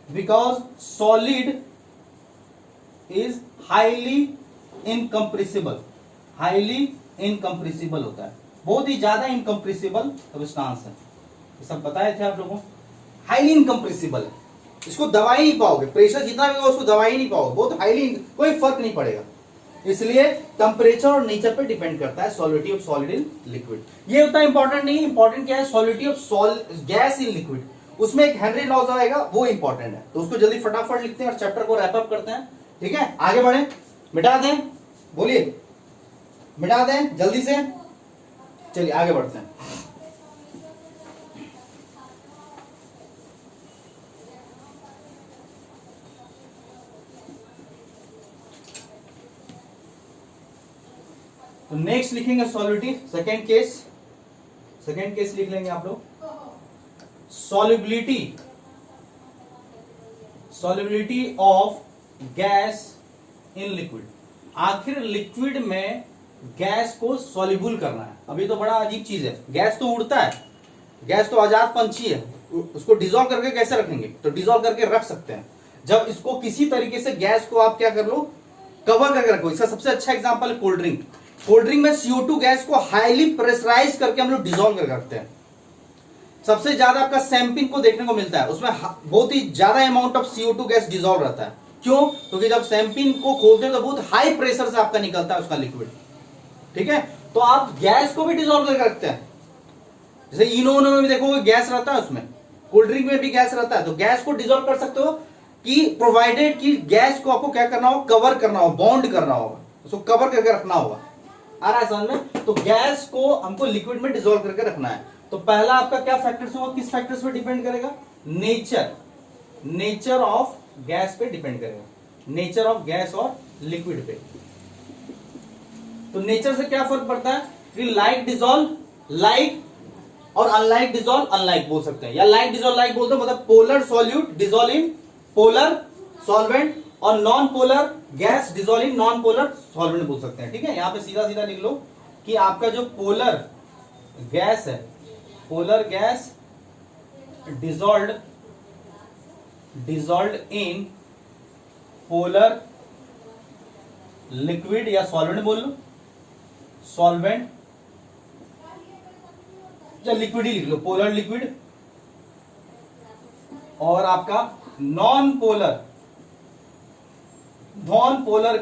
because solid is highly incompressible, highly incompressible होता है, बहुत ही ज्यादा इनकम्प्रेसिबल सब्सटेंस है। ये सब बताए थे आप लोगों को, हाईली इनकम्प्रेसिबल है, इसको दबा ही नहीं पाओगे, प्रेशर जितना भी होगा उसको दबा ही नहीं पाओगे, बहुत हाईली, कोई फर्क नहीं पड़ेगा। इसलिए टेम्परेचर और नेचर पे डिपेंड करता है solubility of solid in liquid. ये उतना इंपॉर्टेंट नहीं है, इंपॉर्टेंट क्या है? Solubility of gas in liquid, उसमें एक हेनरी लॉज आएगा, वो इंपॉर्टेंट है। तो उसको जल्दी फटाफट लिखते हैं और चैप्टर को रैप अप करते हैं, ठीक है। आगे बढ़े, मिटा दें, बोलिए, मिटा दें जल्दी से, चलिए आगे बढ़ते हैं। तो नेक्स्ट लिखेंगे सॉल्युबिलिटी, सेकेंड केस लिख लेंगे आप लोग। Solubility of gas in liquid. आखिर लिक्विड में गैस को सॉल्युबल करना है। अभी तो बड़ा अजीब चीज है, गैस तो उड़ता है, गैस तो आजाद पंछी है, उसको डिसॉल्व करके कैसे रखेंगे? तो डिसॉल्व करके रख सकते हैं जब इसको किसी तरीके से गैस को आप क्या कर लो, कवर करके रखो। इसका सबसे अच्छा एग्जांपल है कोल्ड ड्रिंक। कोल्ड ड्रिंक में CO2 गैस को हाईली प्रेशराइज करके हम लोग डिसॉल्व करके रखते हैं। सबसे ज्यादा आपका सैंपिन को देखने को मिलता है, उसमें बहुत ही ज्यादा amount of CO2 gas dissolve रहता है। क्यों? क्योंकि जब सैंपिन को खोलते हैं तो बहुत हाई प्रेशर से आपका निकलता है उसका लिक्विड, ठीक है। तो आप गैस को भी डिसॉल्व करके रखते हैं, जैसे इनो में भी देखोगे गैस रहता है, उसमें कोल्ड ड्रिंक में भी गैस रहता है। तो गैस को डिसॉल्व कर सकते हो कि प्रोवाइडेड कि गैस को आपको क्या करना हो, कवर करना हो, बॉन्ड करना होगा, उसको कवर करके रखना होगा। आ रहा है समझ में? तो गैस को हमको लिक्विड में डिसॉल्व करके रखना है। तो पहला आपका क्या फैक्टर्स होगा, किस फैक्टर्स पे डिपेंड करेगा? नेचर ऑफ गैस पे डिपेंड करेगा, नेचर ऑफ गैस और लिक्विड पे। तो नेचर से क्या फर्क पड़ता है कि लाइक डिसॉल्व लाइक और अनलाइक डिसॉल्व अनलाइक बोल सकते हैं, या लाइक डिसॉल्व लाइक बोलते हैं, मतलब polar solute dissolve in polar solvent, और non polar gas dissolving non polar solvent बोल सकते हैं। ठीक है, यहां पे सीधा सीधा लिख लो कि आपका जो पोलर गैस है, polar gas dissolved in polar liquid या सॉल्वेंट बोल लो, सॉल्वेंट या लिक्विड ही लिख लो, पोलर लिक्विड, और आपका non polar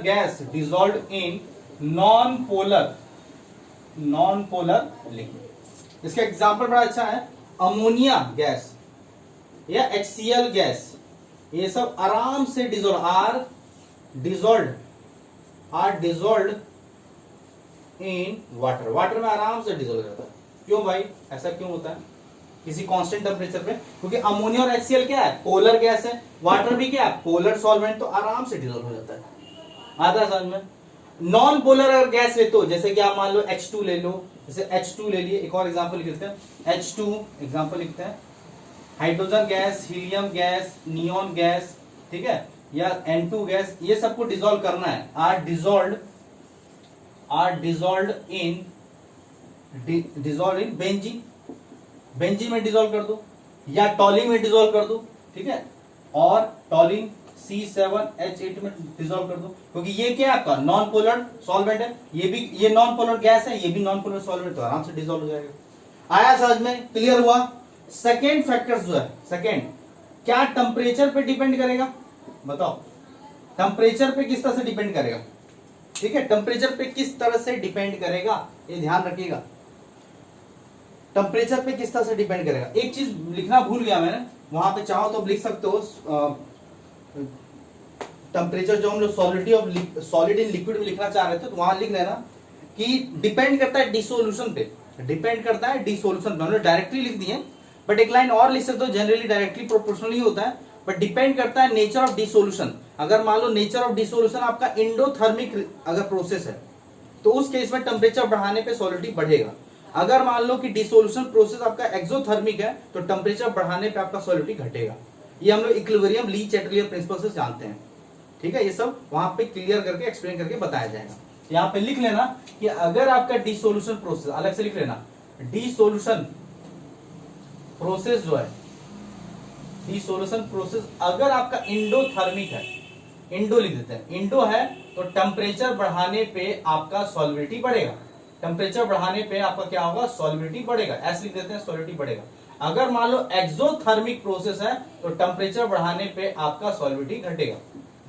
gas dissolved in non polar liquid. इसका एग्जांपल बड़ा अच्छा है, अमोनिया गैस या HCl गैस, ये सब आराम से डिजोल्व्ड इन वाटर में आराम से डिजोल्व हो जाता है। क्यों भाई, ऐसा क्यों होता है किसी कांस्टेंट टेम्परेचर पे? क्योंकि अमोनिया और HCl क्या है, पोलर गैस है, वाटर भी क्या है, पोलर सॉल्वेंट, तो आराम से डिजोल्व हो जाता है। आता है समझ में? नॉन पोलर अगर गैस ले तो जैसे कि आप मान लो H2 ले लो, जैसे H2 ले लिए, एक और एग्जांपल लिख लेते हैं, H2 एग्जांपल लिखते हैं, hydrogen gas, helium gas, neon gas, ठीक है, या N2 गैस, ये सबको डिजोल्व करना है, आर डिजोल्व्ड इन बेंजीन में डिजोल्व कर दो, या टॉलिन में डिजोल्व कर दो, ठीक है, और टॉलिन C7H8 में डिजोल्व कर दो, क्योंकि ये क्या है आपका नॉन पोलर सॉल्वेंट है, ये नॉन पोलर गैस है, ये भी नॉन पोलर सॉल्वेंट, तो आराम से डिजोल्व हो जाएगा। आया समझ में? क्लियर हुआ? सेकेंड फैक्टर्स जो है, सेकेंड क्या टेम्परेचर पे डिपेंड करेगा? बताओ, टेम्परेचर पे किस तरह से डिपेंड करेगा? ठीक है, टेम्परेचर पे किस तरह से डिपेंड करेगा, ये ध्यान रखिएगा, टेम्परेचर पे किस तरह से डिपेंड करेगा। एक चीज लिखना भूल गया मैंने, वहां पे चाहो तो लिख सकते हो, टेम्परेचर जो हम लोग सॉलिड इन लिक्विड में लिखना चाह रहे थे, तो वहां लिख लेना कि डिपेंड करता है डिसोल्यूशन पे, डिपेंड करता है डिसोल्यूशन पे। हमने डायरेक्टली लिख दिए, बट एक लाइन और लिख सकते हो, जनरली डायरेक्टली प्रोपोर्शनल ही होता है, बट डिपेंड करता है नेचर ऑफ डिसोल्यूशन। अगर मान लो नेचर ऑफ डिसोल्यूशन आपका एंडोथर्मिक अगर प्रोसेस है, तो उस केस में टेम्परेचर बढ़ाने पे सॉलिडिटी बढ़ेगा। अगर मान लो कि डिसोल्यूशन प्रोसेस आपका एक्सोथर्मिक है, तो टेम्परेचर बढ़ाने पे आपका सॉलिडिटी घटेगा। ये हम लोग इक्विलिब्रियम ली चैटलियर प्रिंसिपल से जानते हैं। ठीक है, ये सब वहां पे क्लियर करके एक्सप्लेन करके बताया जाएगा। यहाँ पे लिख लेना कि अगर आपका डिसोल्यूशन प्रोसेस, अलग से लिख लेना, डिसोल्यूशन प्रोसेस जो है, डिसोल्यूशन प्रोसेस अगर आपका इंडोथर्मिक है, इंडो लिख देते हैं, इंडो है, तो टेम्परेचर बढ़ाने पे आपका सॉल्विटी बढ़ेगा। टेम्परेचर बढ़ाने पे आपका क्या होगा, सॉल्विटी बढ़ेगा, ऐसे लिख देते हैं, सॉल्विटी बढ़ेगा। अगर मान लो एक्सोथर्मिक प्रोसेस है, तो टेम्परेचर बढ़ाने पे आपका सॉल्विटी घटेगा।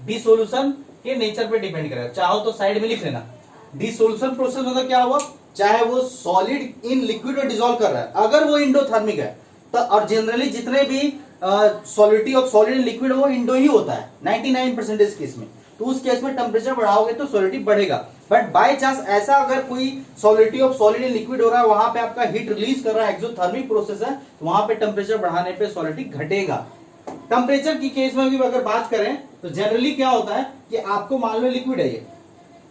डिसोल्यूशन के नेचर पे डिपेंड करेगा। चाहो तो साइड में लिख लेना, डिसोल्यूशन प्रोसेस मतलब क्या हुआ, चाहे वो सॉलिड इन लिक्विड में डिसॉल्व कर रहा है, अगर वो इंडोथर्मिक है तो, और जनरली जितने भी solidity of solid in liquid वो इंडो ही होता है 99% केस में, तो उस केस में टेम्परेचर बढ़ाओगे तो सॉलिडिटी बढ़ेगा। बट बाय चांस ऐसा अगर कोई solidity of solid in liquid हो रहा है, वहां पे आपका हीट रिलीज कर रहा है, एक्सोथर्मिक प्रोसेस है, तो वहां पे टेम्परेचर बढ़ाने पे सॉलिडिटी घटेगा। टेम्परेचर की केस में भी अगर बात करें तो जनरली क्या होता है कि आपको मान लो लिक्विड है,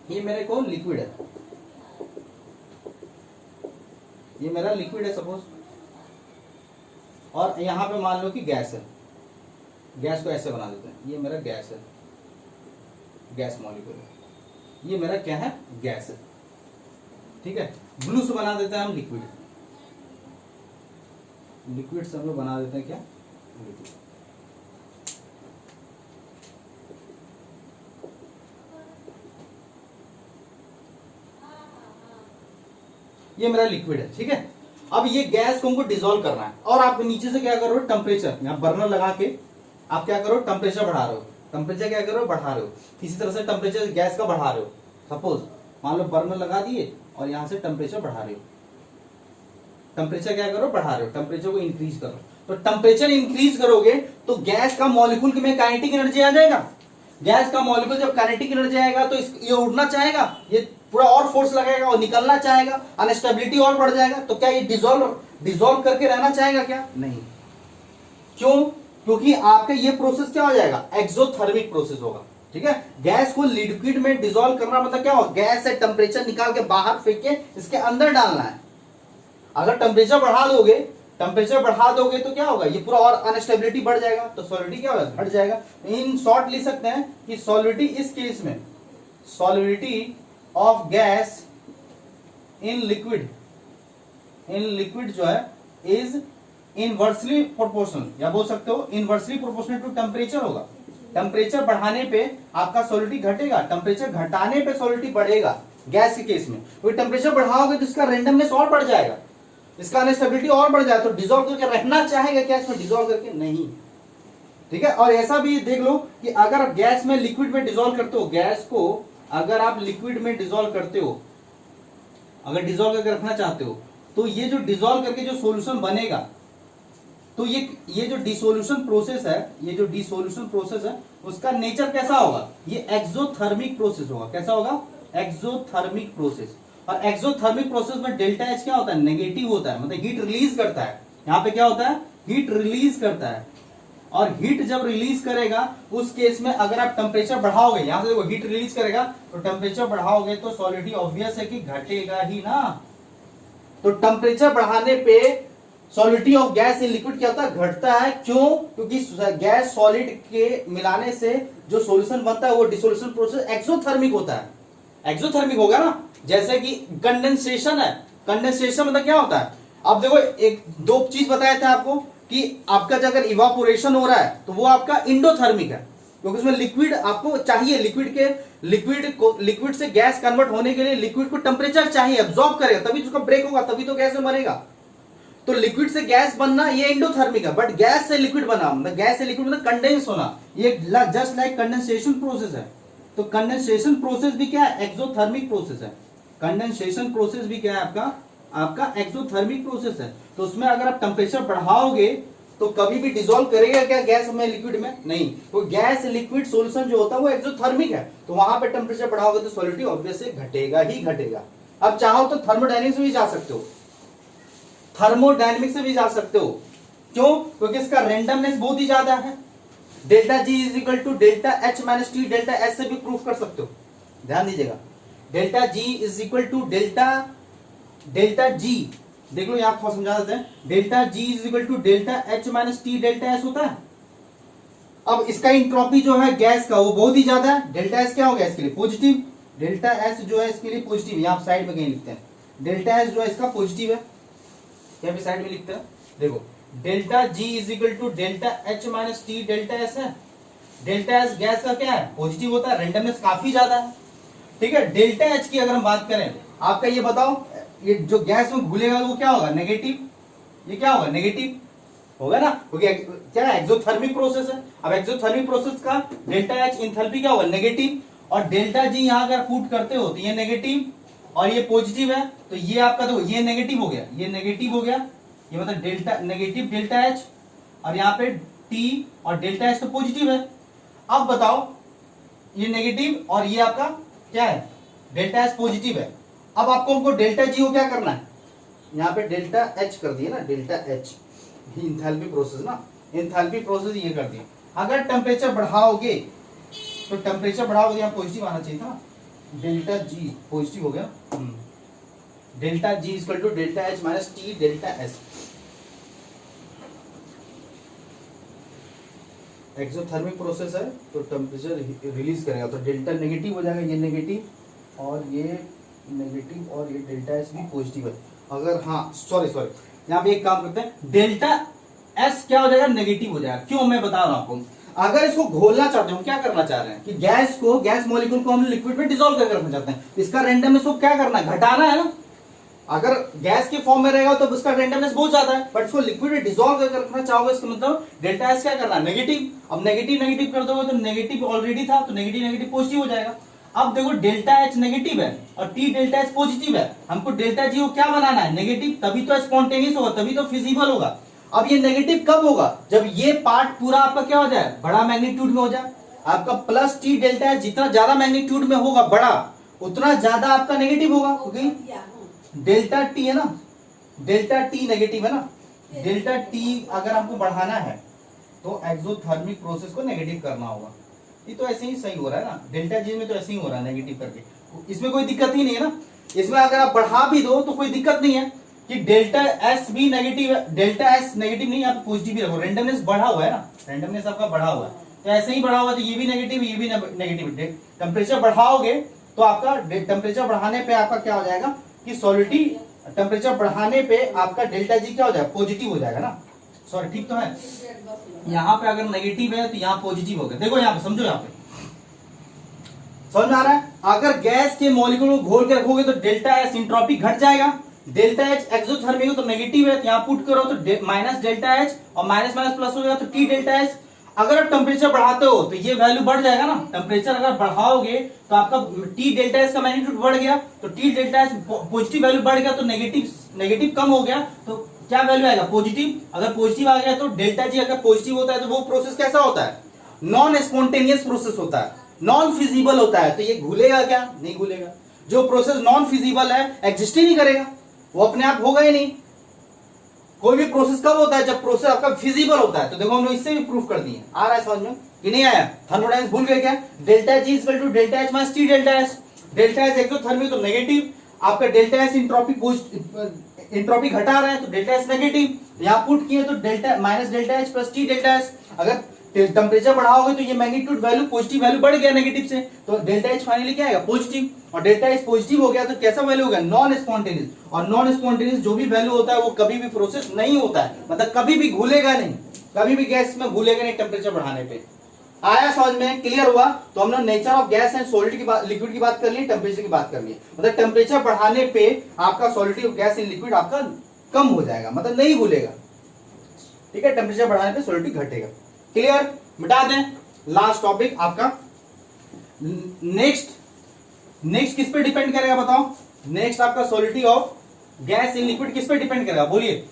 ये मेरे को लिक्विड है, ये मेरा लिक्विड है सपोज, और यहां पे मान लो कि गैस है, गैस को ऐसे बना देते हैं, ये मेरा गैस है, गैस मॉलिक्यूल है, ये मेरा क्या है, गैस है। ठीक है, ब्लू से बना देते हैं हम लिक्विड, लिक्विड से हम लोग बना देते हैं क्या, लिक्विड। ये मेरा लिक्विड है। ठीक है, अब ये गैस को हमको डिसॉल्व करना है, और आप नीचे से क्या करो, टेम्परेचर, यहाँ बर्नर लगा के आप क्या करो, टेम्परेचर बढ़ा रहे हो, टेम्परेचर क्या करो, बढ़ा रहे हो, किसी तरह से टेम्परेचर गैस का बढ़ा रहे हो। सपोज मान लो बर्नर लगा दिए और यहां से टेम्परेचर बढ़ा रहे हो, टेम्परेचर क्या करो, बढ़ा रहे हो, टेम्परेचर को इंक्रीज करो। तो टेम्परेचर इंक्रीज करोगे तो गैस का मॉलिक्यूल में काइनेटिक एनर्जी आ जाएगा। गैस का मॉलिक्यूल जब काइनेटिक एनर्जी आएगा तो ये उड़ना चाहेगा, ये पूरा और फोर्स लगेगा और निकलना चाहेगा, अनस्टेबिलिटी और बढ़ जाएगा। तो क्या ये डिसॉल्व करके रहना चाहेगा क्या, नहीं। क्यों, क्योंकि आपका ये प्रोसेस क्या हो जाएगा, एक्सोथर्मिक प्रोसेस होगा। ठीक है, गैस को लिक्विड में डिसॉल्व करना मतलब क्या होगा, गैस से टेम्परेचर निकाल के बाहर फेंक के इसके अंदर डालना है। अगर टेम्परेचर बढ़ा दोगे, टेम्परेचर बढ़ा दोगे तो क्या होगा, ये पूरा और अनस्टेबिलिटी बढ़ जाएगा, तो सॉलिडिटी क्या होगा, घट जाएगा। इन शॉर्ट लिख सकते हैं कि सॉलिडिटी इस केस में, solidity of gas in liquid जो है इज इनवर्सली प्रोपोर्शनल, या बोल सकते हो इनवर्सली प्रोपोर्शनल टू टेम्परेचर होगा। टेम्परेचर बढ़ाने पे आपका सॉलिडिटी घटेगा, टेम्परेचर घटाने पे सॉलिडिटी बढ़ेगा गैस के केस में। क्योंकि टेम्परेचर बढ़ाओगे तो इसका रेंडमनेस और बढ़ जाएगा, इसका अनस्टेबिलिटी और बढ़ जाएगा, तो डिसॉल्व करके रहना चाहेगा क्या इसमें, डिसॉल्व करके नहीं। ठीक है, और ऐसा भी देख लो कि अगर आप गैस में लिक्विड में डिसॉल्व करते हो, गैस को अगर आप लिक्विड में डिसॉल्व करते हो, अगर डिसॉल्व करके रखना चाहते हो, तो ये जो डिसॉल्व करके जो सॉल्यूशन बनेगा, तो ये जो डिसोल्यूशन प्रोसेस है, ये जो डिसोल्यूशन प्रोसेस है उसका नेचर कैसा होगा, ये एक्सोथर्मिक प्रोसेस होगा। कैसा होगा, एक्सोथर्मिक प्रोसेस। और एक्सोथर्मिक प्रोसेस में डेल्टा एच क्या होता है, नेगेटिव होता है, मतलब हीट रिलीज करता है। यहां पे क्या होता है, हीट रिलीज करता है। और हीट जब रिलीज करेगा उस केस में अगर आप टेम्परेचर बढ़ाओगे, यहां से देखो हीट रिलीज करेगा तो टेम्परेचर बढ़ाओगे तो सॉलिडिटी ऑब्वियस है कि घटेगा ही ना। तो टेम्परेचर बढ़ाने पे solidity of gas in liquid क्या होता है, घटता है। क्यों, क्योंकि गैस सॉलिड के मिलाने से जो सॉल्यूशन बनता है वो डिसोल्यूशन प्रोसेस एक्सोथर्मिक होता है। एक्सोथर्मिक होगा ना, जैसे कि कंडेंसेशन है। कंडेंसेशन मतलब क्या होता है, अब देखो एक दो चीज बताया था आपको कि आपका जो अगर इवापोरेशन हो रहा है तो वो आपका इंडोथर्मिक है, क्योंकि उसमें लिक्विड आपको चाहिए, लिक्विड से गैस कन्वर्ट होने के लिए लिक्विड को टेम्परेचर चाहिए, एब्जॉर्ब करेगा तभी उसका ब्रेक होगा, तभी तो गैस में बनेगा। तो लिक्विड से गैस बनना ये इंडोथर्मिक है, बट गैस से लिक्विड बना, मतलब गैस से लिक्विड मतलब कंडेंस होना, ये जस्ट लाइक कंडेंसेशन प्रोसेस है। तो कंडेंसेशन प्रोसेस भी क्या है, एक्सोथर्मिक प्रोसेस है। कंडेंसेशन प्रोसेस भी क्या है आपका एक्सोथर्मिक प्रोसेस है। तो उसमें अगर आप टेम्परेचर बढ़ाओगे तो कभी भी डिसॉल्व करेगा क्या गैस में लिक्विड में, नहीं। तो गैस लिक्विड सॉल्यूशन जो होता है वो एक्सोथर्मिक है, तो वहां पे टेम्परेचर बढ़ाओगे तो सॉलिडिटी ऑब्वियसली घटेगा ही घटेगा। अब चाहो तो थर्मोडायनेमिक्स में भी जा सकते हो, थर्मोडायनेमिक्स से भी जा सकते हो। क्यों, क्योंकि इसका रेंडमनेस बहुत ही ज्यादा है। Delta G is equal to delta H minus T delta S से भी प्रूफ कर सकते हो, ध्यान दीजिएगा। Delta G is equal to delta G, देख लो यहां थोड़ा समझा देते हैं। Delta G is equal to delta H minus T delta S होता है। अब इसका इंट्रोपी जो है गैस का वो बहुत ही ज्यादा है। डेल्टा एस क्या हो गया इसके लिए, पॉजिटिव। डेल्टा एस जो है इसके लिए पॉजिटिव, यहां आप साइड में कहीं लिखते हैं। डेल्टा एस जो है इसका पॉजिटिव है, यहाँ पे साइड में लिखते हैं, देखो delta G is equal to delta H minus T delta S है। डेल्टा एस गैस का क्या है, पॉजिटिव होता है, रेंडमनेस काफी ज्यादा है। ठीक है, डेल्टा एच की अगर हम बात करें, आपका ये बताओ, ये जो गैस में घुलेगा वो क्या होगा, नेगेटिव। ये क्या होगा, नेगेटिव होगा ना, क्योंकि क्या है, एक्सोथर्मिक प्रोसेस है। अब एक्सोथर्मिक प्रोसेस का डेल्टा एच इंथैल्पी क्या होगा, नेगेटिव। और डेल्टा जी यहां अगर पुट करते हो तो ये नेगेटिव और ये पॉजिटिव है, तो ये आपका देखो ये नेगेटिव हो गया, ये नेगेटिव हो गया, ये मतलब डेल्टा नेगेटिव डेल्टा एच, और यहाँ पे टी और डेल्टा एच तो पॉजिटिव है। अब बताओ ये नेगेटिव और ये आपका क्या है, डेल्टा एच पॉजिटिव है। अब आपको हमको डेल्टा जी को क्या करना है, यहाँ पे डेल्टा एच कर दिए ना, डेल्टा एच इंथैल्पी प्रोसेस ना, इंथैल्पी प्रोसेस ये कर दिए। अगर टेम्परेचर बढ़ाओगे तो टेम्परेचर बढ़ाओगे यहाँ पॉजिटिव आना चाहिए था, डेल्टा जी पॉजिटिव हो गया। Delta G equal to delta H minus T delta S. Exothermic process है तो टेम्परेचर रिलीज करेगा, तो डेल्टा नेगेटिव हो जाएगा, ये नेगेटिव और ये नेगेटिव और ये डेल्टा एस भी पॉजिटिव है। अगर हाँ सॉरी यहाँ पे एक काम करते हैं, डेल्टा एस क्या हो जाएगा, नेगेटिव हो जाएगा। क्यों, मैं बता रहा हूं आपको। अगर इसको घोलना चाहते हो, क्या करना चाह रहे हैं कि गैस मॉलिक्यूल को हम लिक्विड में डिसॉल्व करके रखना चाहते हैं, इसका रेंडमनेस को क्या करना है, घटाना है ना। अगर गैस के फॉर्म में रहेगा तो उसका रेंडमनेस बहुत ज्यादा है, बट इसको लिक्विड में डिसॉल्व करके रखना चाहोगे, इसका मतलब डेल्टा एस क्या करना है, नेगेटिव। अब नेगेटिव कर दोगे तो नेगेटिव ऑलरेडी था, तो नेगेटिव पॉजिटिव हो जाएगा। अब देखो डेल्टा एच नेगेटिव है और टी डेल्टा एच पॉजिटिव है, हमको डेल्टा जी को क्या बनाना है, नेगेटिव, तभी तो स्पॉन्टेनियस होगा, तभी तो फिजिबल होगा। अब ये नेगेटिव कब होगा, जब ये पार्ट पूरा आपका क्या हो जाए, बड़ा मैग्नीट्यूड में हो जाए। आपका प्लस टी डेल्टा एच जितना ज्यादा मैग्नीट्यूड में होगा बड़ा, उतना ज्यादा आपका नेगेटिव होगा, क्योंकि डेल्टा टी है ना, डेल्टा टी नेगेटिव है ना। डेल्टा टी अगर हमको बढ़ाना है तो एक्सोथर्मिक प्रोसेस को नेगेटिव करना होगा। ये तो ऐसे ही सही हो रहा है ना, डेल्टा जी में तो ऐसे ही हो रहा है नेगेटिव करके, इसमें कोई दिक्कत ही नहीं है ना। इसमें अगर आप बढ़ा भी दो तो कोई दिक्कत नहीं है, कि डेल्टा एस भी नेगेटिव है, डेल्टा एस नेगेटिव नहीं, आप पॉजिटिव भी रखो, रेंडमनेस बढ़ा हुआ है ना, रेंडमनेस आपका बढ़ा हुआ है, तो ऐसे ही बढ़ा हुआ, तो ये भी नेगेटिव, ये भी नेगेटिव। टेम्परेचर बढ़ाओगे तो आपका टेम्परेचर बढ़ाने पे आपका क्या हो जाएगा कि सॉलिडिटी, टेम्परेचर बढ़ाने पे आपका डेल्टा जी क्या हो जाएगा, पॉजिटिव हो जाएगा ना, सॉरी ठीक तो है। यहाँ पे अगर नेगेटिव है तो यहाँ पॉजिटिव हो गया, देखो यहाँ पे समझो, यहाँ पे समझ में आ रहा है। अगर गैस के मॉलिक्यूल को घोल के रखोगे तो डेल्टा एस इंट्रोपी घट जाएगा, डेल्टा एच एक्सोथर्मिक हो तो नेगेटिव है, तो यहाँ पुट करो तो माइनस डेल्टा एच और माइनस माइनस प्लस हो जाएगा तो टी डेल्टा एच। अगर आप टेम्परेचर बढ़ाते हो तो ये वैल्यू बढ़ जाएगा ना, टेम्परेचर अगर बढ़ाओगे तो आपका टी डेल्टा एच का मैग्नीट्यूड बढ़ गया, तो T delta H positive value बढ़ गया, तो नेगेटिव कम हो गया, तो क्या वैल्यू आएगा, पॉजिटिव। अगर पॉजिटिव आ गया तो डेल्टा जी अगर पॉजिटिव होता है तो वो प्रोसेस कैसा होता है, नॉन स्पॉन्टेनियस प्रोसेस होता है, नॉन फिजिबल होता है, तो ये घुलेगा क्या, नहीं घुलेगा। जो प्रोसेस नॉन फिजिबल है, एग्जिस्ट ही नहीं करेगा, वो अपने आप होगा ही नहीं। कोई भी प्रोसेस कब होता है, जब प्रोसेस आपका फिजिबल होता है। तो देखो हमने इससे भी प्रूफ कर दिए, आ रहा है समझ में कि नहीं आया। थर्मोडायनामिक्स भूल गए क्या, delta G equal to delta H minus T delta H. Delta H exothermic तो नेगेटिव, आपका डेल्टा एच इंट्रोपी घटा रहा है तो डेल्टा एच नेगेटिव, यहां पुट किए तो delta minus delta H plus T delta H. अगर टेम्परेचर बढ़ाओगे तो ये मैग्नीट्यूड वैल्यू पॉजिटिव वैल्यू बढ़ गया नेगेटिव से, तो डेल्टा एच फाइनली क्या आएगा, पॉजिटिव। और डेल्टा एच पॉजिटिव हो गया तो कैसा वैल्यू होगा, नॉन स्पॉन्टेनियस। और नॉन स्पॉन्टेनियस जो भी वैल्यू होता है वो कभी भी प्रोसेस नहीं होता है, मतलब कभी भी घुलेगा नहीं, कभी भी गैस में घुलेगा नहीं टेम्परेचर बढ़ाने पे। आया समझ में, क्लियर हुआ। तो हमने nature of gas and solid की बात, लिक्विड की बात कर ली, टेम्परेचर की बात कर ली। मतलब टेम्परेचर बढ़ाने पे आपका solidity of gas in liquid आपका कम हो जाएगा, मतलब नहीं घुलेगा, ठीक है। टेम्परेचर बढ़ाने पे सॉलिडिटी घटेगा, क्लियर। मिटा दें, लास्ट टॉपिक आपका नेक्स्ट किस पे डिपेंड करेगा बताओ। नेक्स्ट आपका solidity of gas in liquid किस पे डिपेंड करेगा, बोलिए।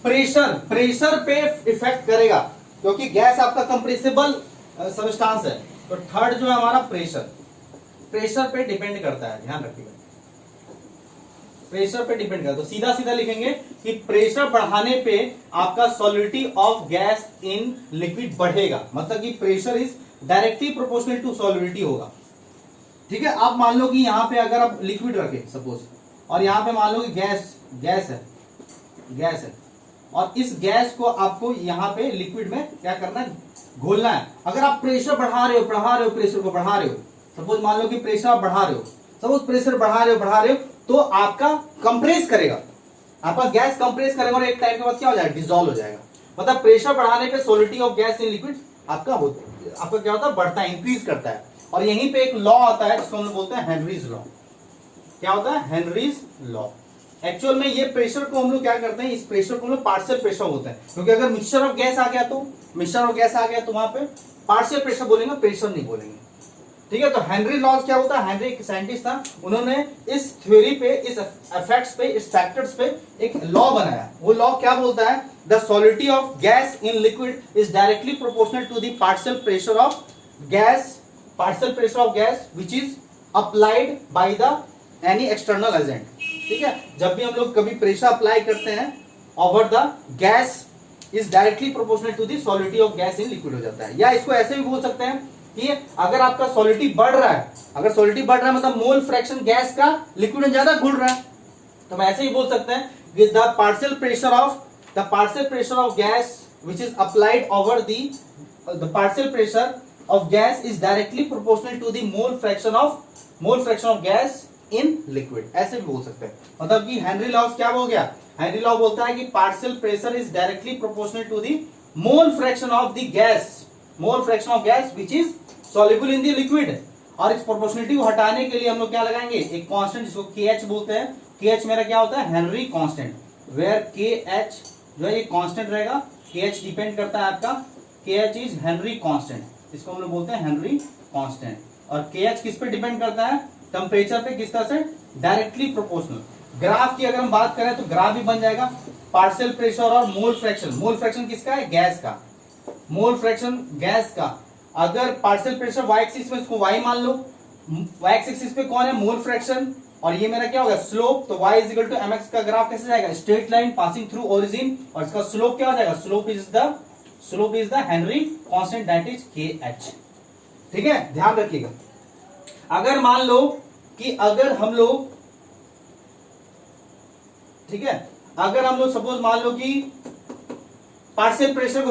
प्रेशर पे इफेक्ट करेगा, क्योंकि गैस आपका कंप्रेसिबल सबस्टांस है। तो थर्ड जो है हमारा प्रेशर पे डिपेंड करता है, ध्यान रखिएगा, प्रेशर पे डिपेंड करता है। तो सीधा सीधा लिखेंगे कि प्रेशर बढ़ाने पे आपका solidity of gas in liquid बढ़ेगा, मतलब कि pressure is directly proportional to solidity होगा, ठीक है। आप मान लो कि यहां पे अगर आप लिक्विड रखें सपोज, और यहां पे मान लो कि गैस है, और इस गैस को आपको यहां पे लिक्विड में क्या करना है, घोलना है। अगर आप प्रेशर बढ़ा रहे हो, प्रेशर को बढ़ा रहे हो, सपोज मान लो कि प्रेशर आप बढ़ा रहे हो, सपोज प्रेशर बढ़ा रहे हो तो आपका कंप्रेस करेगा, आपका गैस कंप्रेस करेगा और एक टाइम के बाद क्या हो जाएगा, डिसॉल्व हो जाएगा। मतलब प्रेशर बढ़ाने पे solidity of gas in liquid आपका क्या होता है, बढ़ता है, इंक्रीज करता है। और यहीं पे एक लॉ आता है जिसको हम लोग बोलते हैं हेनरीज लॉ। क्या होता है, हेनरीज लॉ। एक्चुअल में ये प्रेशर को हम लोग क्या करते हैं, इस प्रेशर को हम लोग पार्शियल प्रेशर होता है, क्योंकि अगर मिक्सचर ऑफ गैस आ गया तो वहां पे पार्शियल प्रेशर बोलेंगे, प्रेशर नहीं बोलेंगे, ठीक है। तो हेनरी लॉज क्या होता है, हेनरी एक साइंटिस्ट था, उन्होंने इस थ्योरी पे, इस इफेक्ट्स पे, इस फैक्टर्स पे एक लॉ बनाया। वो लॉ क्या बोलता है, the solidity of gas in liquid is directly proportional to the partial pressure of gas which is applied by the any external agent, ठीक है। जब भी हम लोग कभी प्रेशर अप्लाई करते हैं over the gas is directly proportional to the solidity of gas in liquid हो जाता है। या इसको ऐसे भी बोल सकते हैं कि अगर आपका सॉलिडिटी बढ़ रहा है, मतलब मोल फ्रैक्शन गैस का लिक्विड में ज्यादा घुल रहा है, तो हम ऐसे ही बोल सकते हैं कि the partial pressure of gas which is applied over the partial pressure of gas is directly proportional to the mole fraction of gas in liquid, ऐसे भी बोल सकते हैं। मतलब कि हेनरी लॉ क्या हो गया, हेनरी लॉ बोलता है कि partial pressure is directly proportional to the mole fraction of gas which is soluble in the liquid। और इस प्रोपोर्शनलिटी को हटाने के लिए हम लोग क्या लगाएंगे, एक कांस्टेंट जिसको KH बोलते हैं। KH मेरा क्या होता है, हेनरी कांस्टेंट, वेयर KH जो है ये कांस्टेंट रहेगा। KH डिपेंड करता है आपका, KH इज हेनरी कांस्टेंट, इसको हम लोग बोलते हैं हेनरी कांस्टेंट। और KH किस पे डिपेंड करता है, टेम्परेचर पे, किस तरह से, डायरेक्टली प्रोपोर्शनल। ग्राफ की अगर हम बात करें तो ग्राफ भी बन जाएगा, पार्शियल प्रेशर और मोल फ्रैक्शन किसका है, गैस का, मोल फ्रैक्शन गैस का। अगर पार्शियल प्रेशर y एक्सिस में, इसको y मान लो, y एक्सिस पे कौन है, मोल फ्रैक्शन, और ये मेरा क्या होगा, स्लोप। तो y is equal to mx का ग्राफ कैसे जाएगा, straight line passing through origin, और इसका स्लोप क्या हो जाएगा, slope is the Henry constant that is KH, ठीक है, ध्यान रखिएगा। अगर मान लो कि अगर हम लोग ठीक है। अगर हम लोग सपोज मान लो कि पार्शियल प्रेशर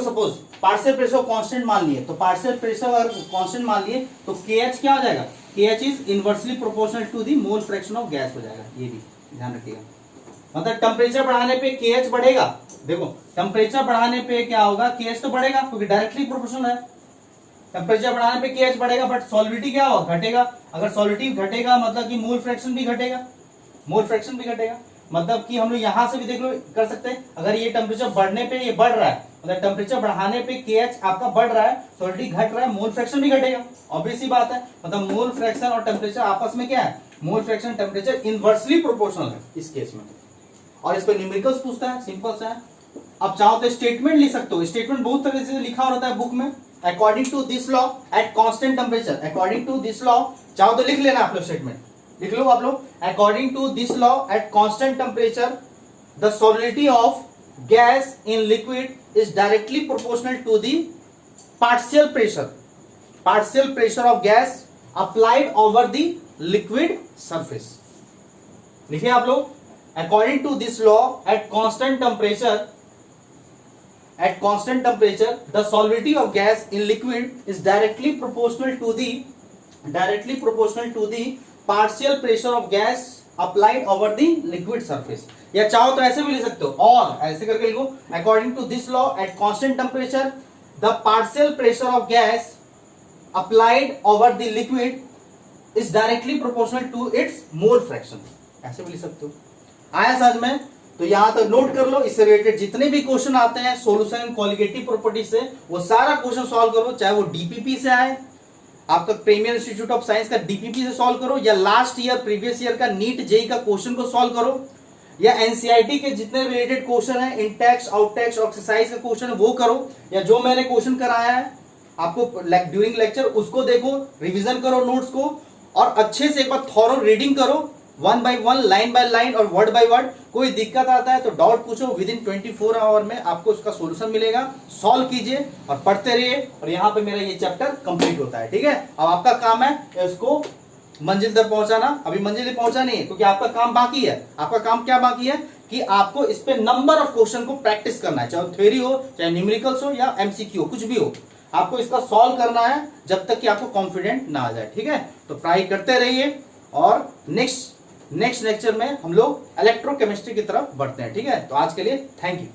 को कांस्टेंट मान लिए, तो पार्शियल प्रेशर अगर कांस्टेंट मान लिए तो KH क्या हो जाएगा, KH is inversely proportional to the mole fraction of gas हो जाएगा। ये भी ध्यान रखिएगा, मतलब टेम्परेचर बढ़ाने पे KH बढ़ेगा। देखो टेम्परेचर बढ़ाने पे क्या होगा, KH तो बढ़ेगा क्योंकि डायरेक्टली प्रोपोर्शनल है। टेम्परेचर बढ़ाने पे KH बढ़ेगा, बट सॉलिडिटी क्या होगा, घटेगा। अगर सॉलिडिटी घटेगा मतलब कि मोल फ्रैक्शन भी घटेगा, मतलब कि हम लोग यहां से भी देख लो कर सकते हैं। अगर ये टेम्परेचर बढ़ने पे ये बढ़ रहा है, मतलब टेम्परेचर बढ़ाने पे KH आपका बढ़ रहा है, सॉलिडिटी घट रहा है, मोल फ्रैक्शन भी घटेगा। ऑब्वियस सी बात है, मतलब मोल फ्रैक्शन और टेम्परेचर आपस में क्या है, mole fraction temperature inversely proportional है इस केस में। और इस पर न्यूमेरिकल्स पूछता है, सिंपल सा है। अब चाहो तो स्टेटमेंट लिख सकते हो, स्टेटमेंट बहुत तरह से लिखा होता है बुक में। According to this law at constant temperature, according to this law, चाहो तो लिख लेना आप लोग, स्टेटमेंट लिख लो आप लोग। According to this law at constant temperature the solidity of gas in liquid is directly proportional to the partial pressure of gas applied over the liquid surface. लिखिए आप लोग, according to this law at constant temperature the solidity of gas in liquid is directly proportional to the partial pressure of gas applied over the liquid surface। या चाहो तो ऐसे भी लिख सकते हो, और ऐसे करके लिखो, according to this law at constant temperature the partial pressure of gas applied over the liquid is directly proportional to its mole fraction। ऐसे भी लिख सकते हो। आया समझ में? तो यहां तक नोट कर लो, इससे रिलेटेड जितने भी क्वेश्चन आते हैं सॉल्यूशन क्वालिटेटिव प्रॉपर्टी से, वो सारा क्वेश्चन सॉल्व करो, चाहे वो डीपीपी से आए, आपका प्रीमियर इंस्टीट्यूट ऑफ साइंस का डीपीपी से सॉल्व करो, या लास्ट ईयर प्रीवियस ईयर का नीट जेई का क्वेश्चन को सॉल्व करो, या एनसीईआरटी के जितने रिलेटेड क्वेश्चन है, इनटेक्स आउटटेक्स एक्सरसाइज का क्वेश्चन वो करो, या जो मैंने क्वेश्चन कराया है आपको ड्यूरिंग लेक्चर उसको देखो, रिविजन करो नोट्स को, और अच्छे से एक बार थॉरो रीडिंग करो, 1 by 1 लाइन बाय लाइन और वर्ड बाय वर्ड। कोई दिक्कत आता है तो डाउट पूछो, विद इन 24 आवर में आपको उसका सॉल्यूशन मिलेगा। सॉल्व कीजिए और पढ़ते रहिए, और यहाँ पे मेरा ये चैप्टर कंप्लीट होता है। ठीक है, अब आपका काम है इसको मंजिल तक पहुंचाना। अभी मंजिल तक पहुंचा नहीं है क्योंकि आपका काम बाकी है। आपका काम क्या बाकी है कि आपको इस पे नंबर ऑफ क्वेश्चन को प्रैक्टिस करना है, चाहे थ्योरी हो, चाहे न्यूमेरिकल्स हो, या एमसीक्यू हो, कुछ भी हो, आपको इसका सॉल्व करना है जब तक कि आपको कॉन्फिडेंट ना आ जाए। ठीक है, तो ट्राई करते रहिए, और नेक्स्ट लेक्चर में हम लोग इलेक्ट्रोकेमिस्ट्री की तरफ बढ़ते हैं। ठीक है, तो आज के लिए थैंक यू।